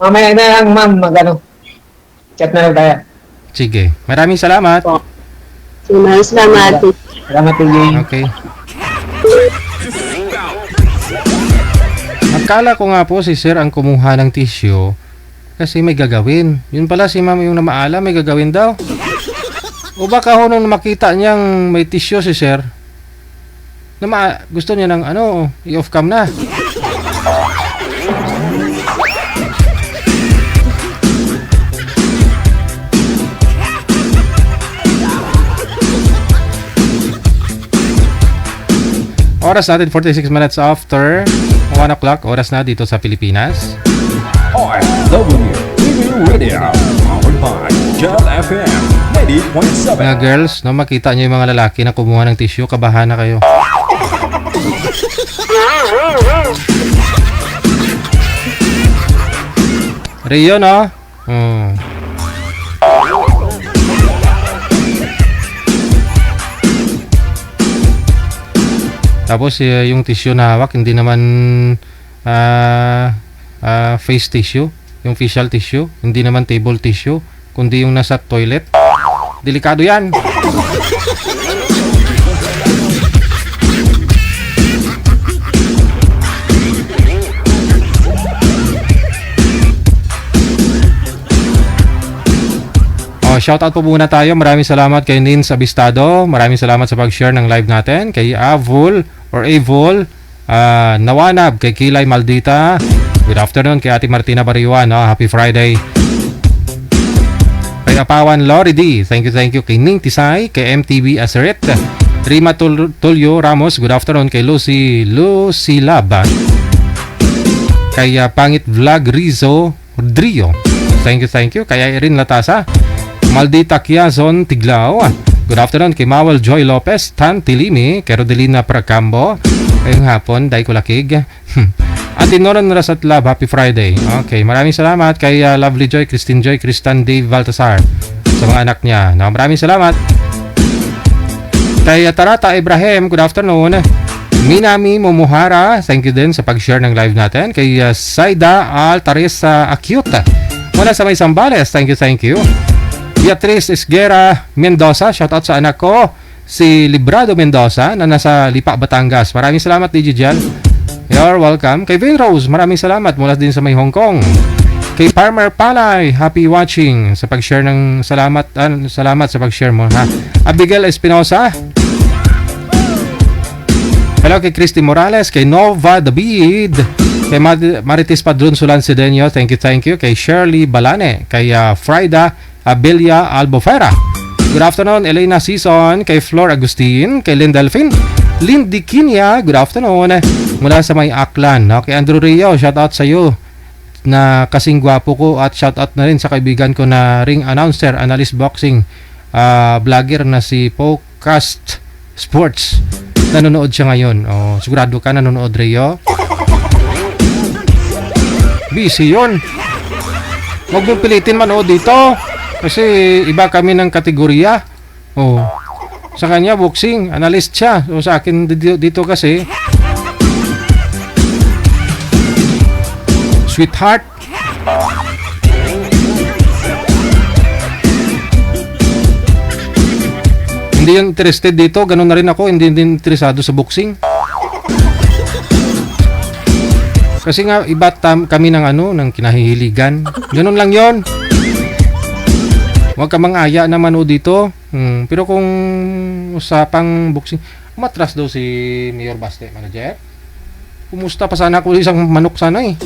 Mamaya na lang, ma'am, mag-ano. Chat na lang tayo. Sige. Maraming salamat. Sige, maraming salamat. Salamat, DJ. Okay. Akala ko nga po si Sir ang kumuha ng tissue kasi may gagawin. Yun pala si Ma'am yung namaala, may gagawin daw. O baka ho nung makita niyang may tissue si Sir, gusto niya ng ano, i-off cam na. Oras natin 46 minutes after 1 o'clock. Oras na dito sa Pilipinas. OFW TV Radio, powered by Gel FM 90.7. Mga girls, no, makita niyo yung mga lalaki na kumuha ng tissue, kabahan na kayo. Rio, no? Tapos yung tissue na hawak, hindi naman face tissue, yung facial tissue, hindi naman table tissue, kundi yung nasa toilet. Delikado yan. Shoutout po muna tayo. Maraming salamat kay Nins Abistado. Maraming salamat sa pag-share ng live natin. Kay Avol or Avol, Nawanab, kay Kilay Maldita. Good afternoon kay Ate Martina Bariwan. Happy Friday. Kay Apawan Lori D. Thank you. Kay Ning Tisay, kay MTV Aseret. Rima Tulio Ramos. Good afternoon kay Lucy Lab. Kay Pangit Vlog Rizzo Rodrio. Thank you. Kay Irene Latasa. Maldita Kiazon Tiglao. Good afternoon kay Mawel Joy Lopez, Tan Tilimi, kay Rodelina Pracambo. Ngayong hapon, Day Kulakig. At Inoran Rasat Lab, Happy Friday. Okay, maraming salamat kay Lovely Joy, Christine Joy, Kristan Dave Baltasar sa mga anak niya. Maraming salamat. Kay Tarata Ibrahim, good afternoon. Minami Momuhara, thank you din sa pag-share ng live natin. Kay Saida Altares Acute, mula sa May Sambales, thank you. Beatrice Esguera Mendoza, shoutout sa anak ko, si Librado Mendoza na nasa Lipa, Batangas. Maraming salamat, DJ Jal. You're welcome. Kay Vin Rose, maraming salamat mula din sa May Hong Kong. Kay Farmer Palay, happy watching sa pag-share ng salamat sa pag-share mo, ha. Abigail Espinosa. Hello kay Christy Morales, kay Nova David, kay Marites Padron Sulan Sedeño, thank you. Kay Shirley Balane, kay Frida Abelia Albofera. Good afternoon, Elena Season, kay Flor Agustin, kay Lynn Delphine, Lindy Kinya, good afternoon, mula sa May Aklan. Kay Andrew Rio, shoutout sa iyo na kasing gwapo ko, at shoutout na rin sa kaibigan ko na ring announcer, analyst boxing, vlogger na si Podcast Sports. Nanonood siya ngayon. Sigurado ka nanonood, Rio? Busy yun. Huwag mong pilitin manood dito. Kasi iba kami ng kategorya. Sa kanya boxing, analyst siya. So sa akin dito kasi sweetheart. Hindi yan interested dito, ganun na rin ako, hindi din interesado sa boxing. Kasi nga iba kami ng ng kinahihiligan. Ganun lang 'yon. Huwag ka mang-aya naman o dito. Pero kung usapang boxing, umatras daw si Mayor Baste, manager. Pumusta pa sana ako isang manok sana eh.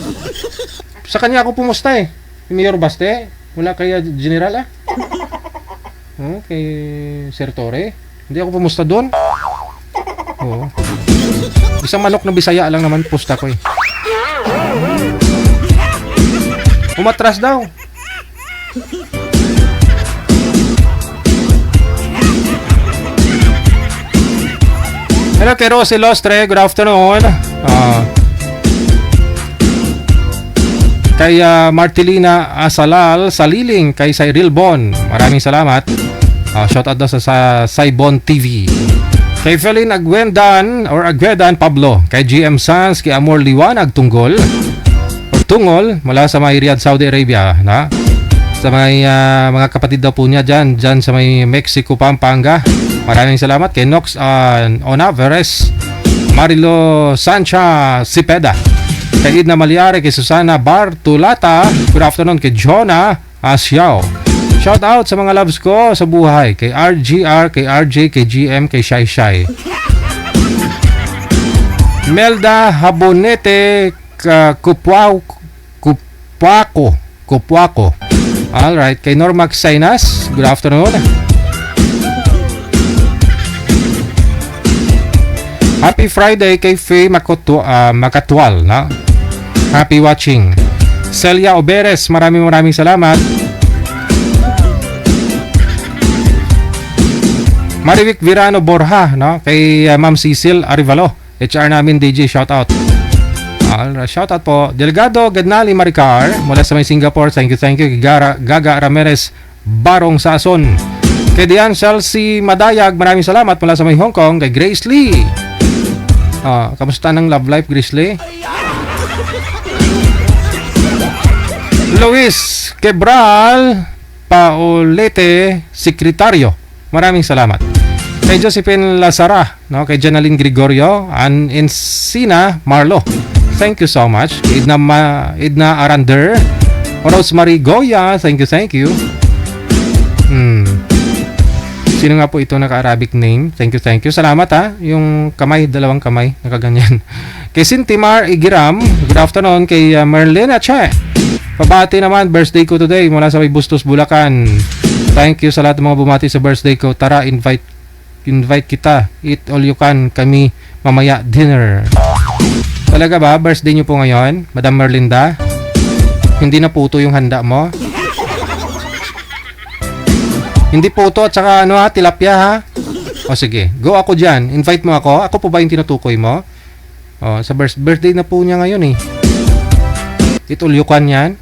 Sa kanya ako pumusta eh. Si Mayor Baste, wala kaya General ah. Kay Sir Torre. Hindi ako pumusta doon. Oo. Isang manok na Bisaya lang naman pusta ko eh. Umatras daw. Hello kay Rosy Lostre, good afternoon. Kay Martilina Asalal Saliling, kay Cyril Bon, maraming salamat. Shout out daw sa Saibon TV. Kay Felin Agwendan Pablo, kay GM Sans, kay Amor Liwanag Tunggol mula sa may Riyadh, Saudi Arabia, na? Sa may mga kapatid daw po niya dyan sa may Mexico, Pampanga. Maraming salamat kay Nox Onaveres, Marilo Sancha Sipeda, kay Idna Maliare, kay Susana Bartulata, good afternoon, kay Jonah Asiao. Shout out sa mga loves ko sa buhay, kay RGR, kay RJ, kay GM, kay Shai Shai. Melda Habonete Kupwako. Alright, kay Normax Sainas, good afternoon. Happy Friday kay Faye Makatwal, na? Happy watching. Celia Oberes, maraming salamat. Marivic Virano Borja, no? Kay Ma'am Cecil Arivalo, HR namin DJ, shout out. Alright, shout out po. Delgado Gadnali Maricar mula sa may Singapore, thank you. Kay Gaga Ramirez Barong Sason. Kay Dian Chelsea Madayag, maraming salamat mula sa may Hong Kong. Kay Grace Lee. Kamusta ng love life, Grace Lee? Luis Quebral Paulete, sekretaryo, maraming salamat. Kay Josephine Lazara, no? Kay Janaline Gregorio, Ann Encina Marlo, thank you so much. Kay Edna Arander, Rosemary Goya, thank you. Sino nga po ito naka-Arabic name? Thank you. Salamat ha. Yung kamay, dalawang kamay, nakaganyan. Kay Sintimar Igiram, good afternoon. Kay Merlina Che, pabati naman, birthday ko today mula sa may Bustos, Bulacan. Thank you sa lahat ng mga bumati sa birthday ko. Tara, invite kita. Eat all you can, kami mamaya dinner. Talaga ba? Birthday nyo po ngayon, Madam Merlinda? Hindi na puto yung handa mo? Hindi puto at saka tilapia ha? O sige, go ako dyan. Invite mo ako. Ako po ba yung tinutukoy mo? Sa birthday na po niya ngayon eh. Itulyukan yan.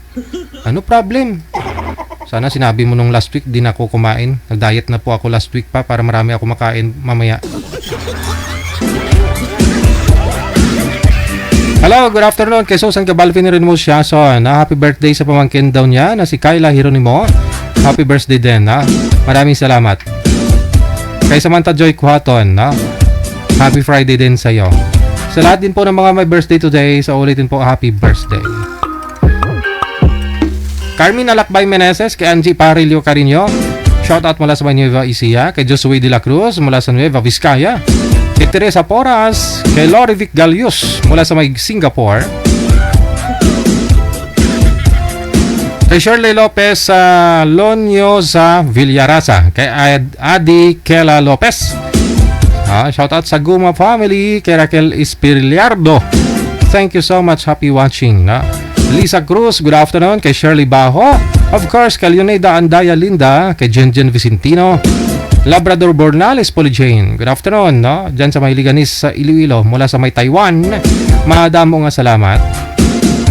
Ano problem? Sana sinabi mo nung last week, di na ako kumain. Nag-diet na po ako last week pa para marami ako makain mamaya. Hello, good afternoon. Kay Susan Gabalvin Renmo Siason. Happy birthday sa pamangkin daw niya na si Kyla Hieronimo. Happy birthday din, ha? Maraming salamat. Kay Samantha Joy Kuhaton, ha? Happy Friday din sa iyo. Sa lahat din po ng mga may birthday today, sa ulitin po, happy birthday. Carmen Alakbay Meneses, kay Angie Parillo Carino, shout out mula sa Nueva Ecija. Kay Josué de la Cruz mula sa Nueva Vizcaya. Kay Teresa Porras, kay Lorivic Galius mula sa may Singapore. Kay Shirley Lopez sa Lonyo sa Villarasa. Kay Adi Kela Lopez. Shout out sa Guma family. Kay Raquel Espiriardo. Thank you so much. Happy watching. Lisa Cruz, good afternoon. Kay Shirley Baho. Of course, kay Leonida Andaya Linda. Kay Jenjen Vicentino. Labrador Bornales Polyjane. Good afternoon. Diyan sa may Liganis sa Iloilo. Mula sa may Taiwan. Madamo nga salamat.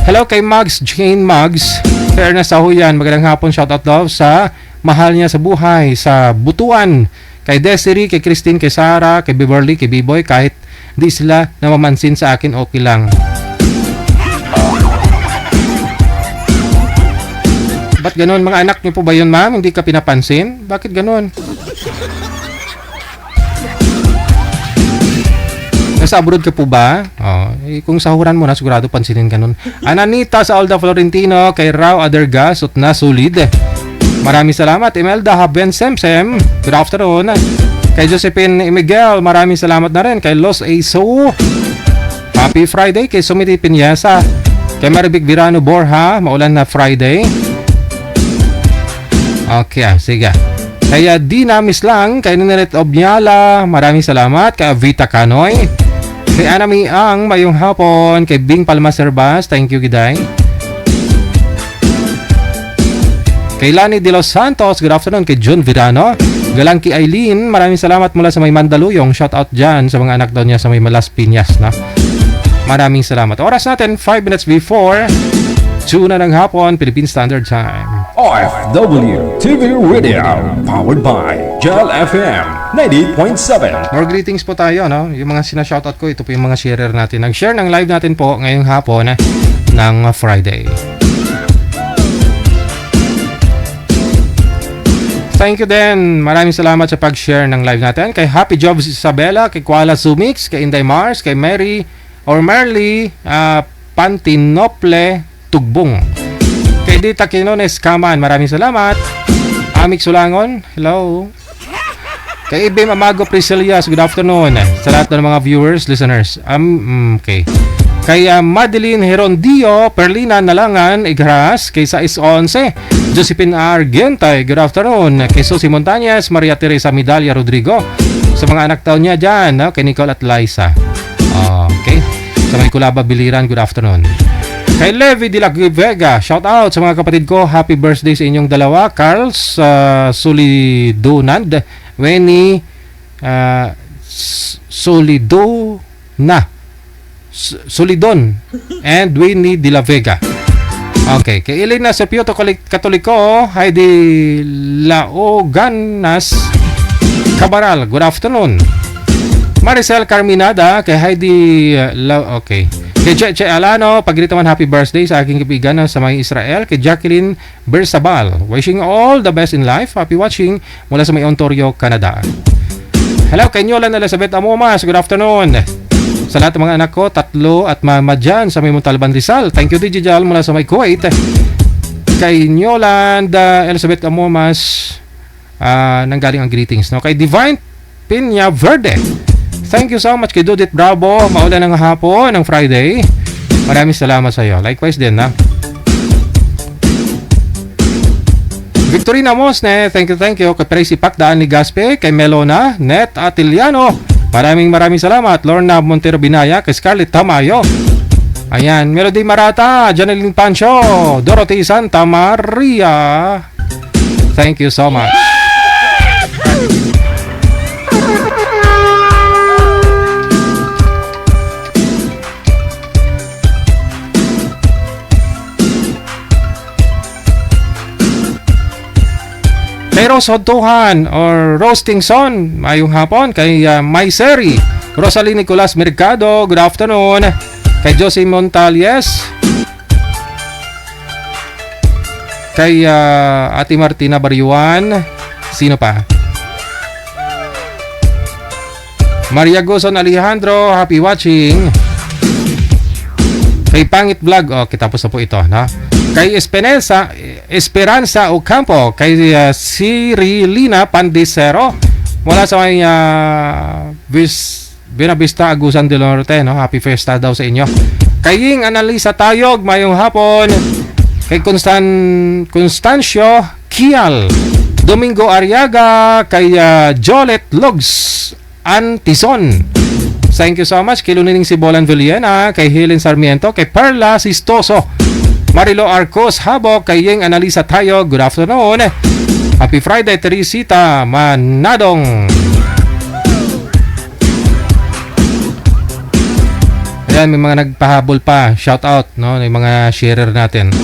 Hello kay Mags Jane Mags. Kay Ernest Sahuyan, magandang hapon, shoutout daw sa mahal niya sa buhay sa Butuan. Kay Desiree, kay Christine, kay Sarah, kay Beverly, kay B-Boy, kahit di sila namamansin sa akin, okay lang. Ba't ganun? Mga anak niyo po ba yun, ma'am? Hindi ka pinapansin? Bakit ganun? Nasa abroad ka po ba? Kung sahuran mo na, sigurado pansinin ka nun. Ananita sa Alda Florentino, kay Rao Adergas, at na solid. Maraming salamat. Imelda Haben Semsem, good afternoon. Kay Josephine Miguel, maraming salamat na rin. Kay Los Aso, happy Friday. Kay Sumiti Pinyesa, kay Maribik Virano Borja, maulan na Friday. Okay, sige. Kay Dina Mislang, kay Ninaret Obnyala, maraming salamat. Kay Vita Canoy, kay Anami Ang, mayong hapon. Kay Bing Palma Serbas, thank you Giday. Kay Lani De Los Santos, good afternoon. Kay John Virano, galang kay Eileen, maraming salamat mula sa may Mandaluyong. Shout out dyan sa mga anak daw niya sa may Malas Piñas na. Maraming salamat. Oras natin 5 minutes before 2 na ng hapon, Philippine Standard Time. OFW TV Radio, powered by Gel FM 98.7. More greetings po tayo, no? Yung mga sinashoutout ko, ito po yung mga sharer natin. Nag-share ng live natin po ngayong hapon ng Friday. Thank you din. Maraming salamat sa pag-share ng live natin. Kay Happy Jobs Isabela, kay Kuala Sumix, kay Inday Mars, kay Mary or Merly Pantinople Tugbong. Kay Dita Quinones Kaman, maraming salamat. Amik Sulangon, hello. Kay Ibim Amago Priscilias, good afternoon. Sa lahat ng mga viewers, listeners. Okay. Kay Madeline Herondio, Perlina Nalangan, Igras, kay Sais 11, Josephine Argentay, good afternoon. Kay Susie Montañez, Maria Teresa Midalia Rodrigo, sa mga anak taon niya dyan, no? Kay Nicole at Liza. Okay. Sa may Kulaba Biliran, good afternoon. Kay Levi de la Vega, shout out sa mga kapatid ko, happy birthday sa inyong dalawa, Carls Solidonand, Weni Solidon and Winnie de la Vega. Okay, kay Elena Sepioto Katoliko, Heidi Laoganas Cabaral, good afternoon. Maricel Carminada, kay Heidi okay. Kay Cheche Alano, pagritaman happy birthday sa aking kaibigan sa may Israel. Kay Jacqueline Bersabal, wishing all the best in life. Happy watching mula sa may Ontario, Canada. Hello kay Nyolan Elizabeth Amomas, good afternoon. Sa lahat ng mga anak ko, 3 at mama dyan sa may Montalban Rizal. Thank you DJ Jal mula sa may Kuwait. Kay Nyoland Elizabeth Amomas, nanggaling ang greetings. No? Kay Divine Pinya Verde, thank you so much. Kay Dudit Bravo, maulan ng hapon ng Friday. Maraming salamat sa iyo. Likewise din na. Victorina Mosne, thank you. Kay Tracy Pacdaan ni Gaspe, kay Melona Net Atiliano, maraming salamat. Lorna Montero Binaya, kay Scarlett Tamayo. Ayan, Melody Marata, Janeline Pancho, Dorothy Santa Maria. Thank you so much. Kay Rose Hodtuhan or Roasting Son, mayong hapon. Kay Maiseri Rosalie Nicolas Mercado, good afternoon. Kay Josie Montalies, kay Ate Martina Baryuan, sino pa? Maria Guzon Alejandro, happy watching. Kay Pangit Vlog, okay, tapos na po ito, no? Kay Esperanza Ocampo, kay Cirilina Pandicero, mula sa may Binavista Agusan del Norte, no? Happy Fiesta daw sa inyo. Kay Ying Analisa Tayog, mayong hapon. Kay Constancio Kial, Domingo Ariaga, kay Jolet Logs Antison, thank you so much. Kay Lunining Sibolan Villena, kay Helen Sarmiento, kay Perla Sistoso, Marilo Arcos Habok, kay Ying Analisa Tayog, good afternoon. Happy Friday, Teresita Manadong. Ayan, may mga nagpahabol pa. Shout out, no? May mga sharer natin.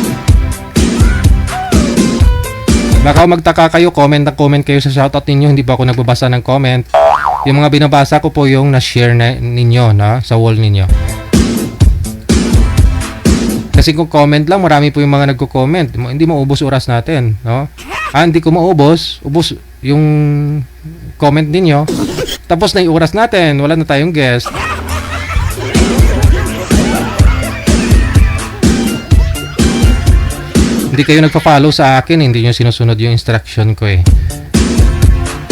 Baka magtaka kayo, comment kayo sa shoutout ninyo. Hindi pa ako nagbabasa ng comment. Yung mga binabasa ko po yung na-share na ninyo, no? Sa wall ninyo. Kasi kung comment lang, marami po yung mga nagko-comment. Hindi maubos oras natin, no? Hindi ko maubos. Ubos yung comment ninyo. Tapos na yung oras natin. Wala na tayong guest. Hindi kayo nagpa-follow sa akin, hindi nyo sinusunod yung instruction ko eh.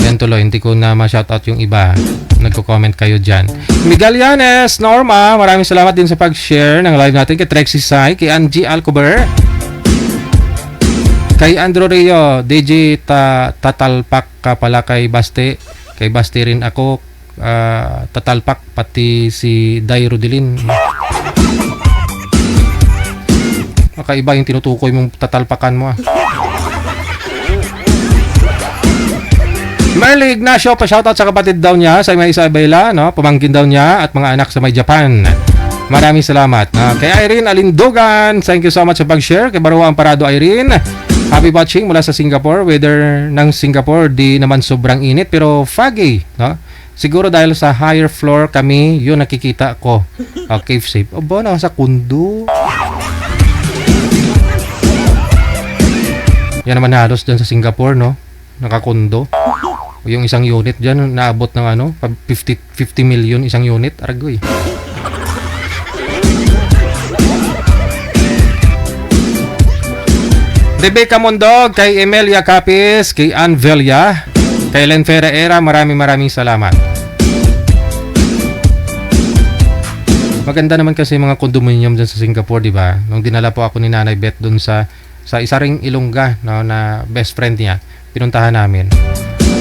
Yan tuloy, hindi ko na ma-shoutout yung iba. Nagko-comment kayo dyan. Miguel Yanes, Norma, maraming salamat din sa pag-share ng live natin. Kay Trexie Sai, kay Angie Alcober, kay Andrew Rio, DJ tatalpak ka pala kay Baste. Kay Baste rin ako, tatalpak, pati si Dai Rodilin. Kakaiba yung tinutukoy mong tatalpakan mo ah. Merly Ignacio, pa-shoutout sa kapatid daw niya sa may Isabela, no? Pamangkin daw niya at mga anak sa may Japan. Maraming salamat. Kay Irene Alindogan, thank you so much sa pag-share. Kay Barua Amparado Irene, happy watching mula sa Singapore. Weather ng Singapore di naman sobrang init pero foggy, no? Siguro dahil sa higher floor kami, yun nakikita ko. Cave safe. Aba, nasa kundo. Yan naman halos dyan sa Singapore, no? Nakakundo. Yung isang unit dyan, naabot ng 50 million isang unit. Aragoy. Rebecca Mondog, kay Emelia Capis, kay Ann Velia, kay Len Ferreira, maraming salamat. Maganda naman kasi mga condominium dyan sa Singapore, di ba? Nung dinala po ako ni Nanay Beth dun sa isa ring Ilongga, no, na best friend niya, pinuntahan namin.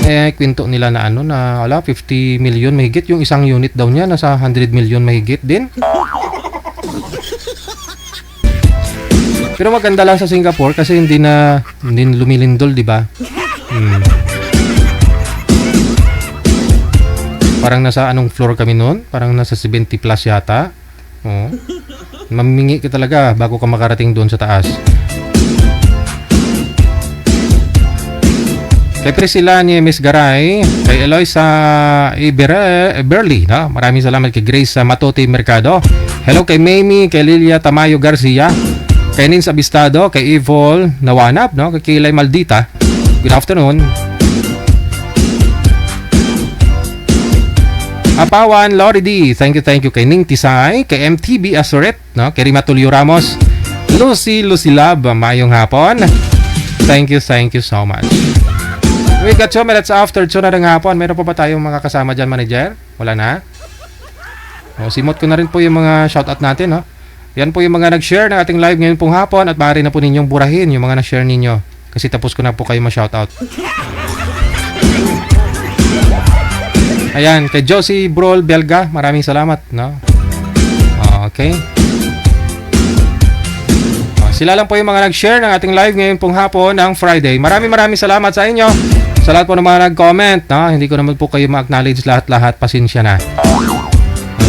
Kwento nila na 50 million mahigit yung isang unit daw niya, nasa 100 million mahigit din. Pero maganda lang sa Singapore kasi hindi lumilindol, di ba? Parang nasa anong floor kami noon? Parang nasa 70 plus yata. Oh. Mamimingi ka talaga bago ka makarating doon sa taas. Kay Priscilla Niemes Garay, kay Eloisa Berly, no? Maraming salamat kay Grace Matote Mercado. Hello kay Mamie, kay Lilia Tamayo Garcia, kay Nins Abistado, kay Evol Nawanap, no? Kay Kilay Maldita. Good afternoon. Apawan Lori D, thank you kay Ning Tisay, kay MTB Asoret, no? Kay Rima Tulio Ramos, Lucy Lab, mayong hapon. Thank you so much. We got 2 minutes after 2 na ng hapon. Meron pa ba tayong mga kasama dyan, manager? Wala na? Simot ko na rin po yung mga shoutout natin, no? Yan po yung mga nag-share ng ating live ngayon pong hapon at maaari na po ninyong burahin yung mga nag-share ninyo. Kasi tapos ko na po kayo ma-shoutout. Ayan, kay Josie Brol Belga, maraming salamat, no? Okay. Sila lang po yung mga nag-share ng ating live ngayon pong hapon ng Friday. Maraming salamat sa inyo. Sa lahat po ng mga nag-comment, no? Hindi ko naman po kayo ma-acknowledge lahat-lahat. Pasensya na.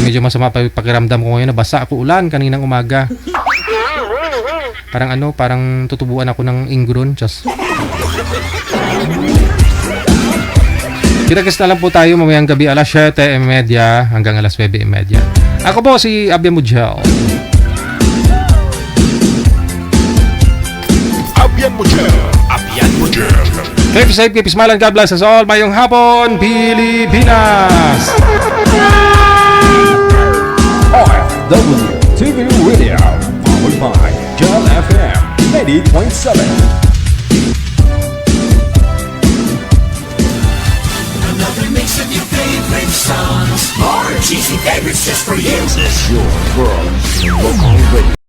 Medyo masama pa pakiramdam ko ngayon. Nabasa ako ulan kaninang umaga. Parang tutubuan ako ng ingron. Just. Kita-kits na lang po tayo mamayang gabi alas 7:30 hanggang alas 9:30. Ako po si Abia Mujel. Abian Mujel. Keep safe, keep smiling, God bless us all. Mayong hapon, Pilipinas! OFW TV Radio, powered by John FM 90.7. Another mix of your favorite songs. More cheesy favorites just for you. This is your world in local radio.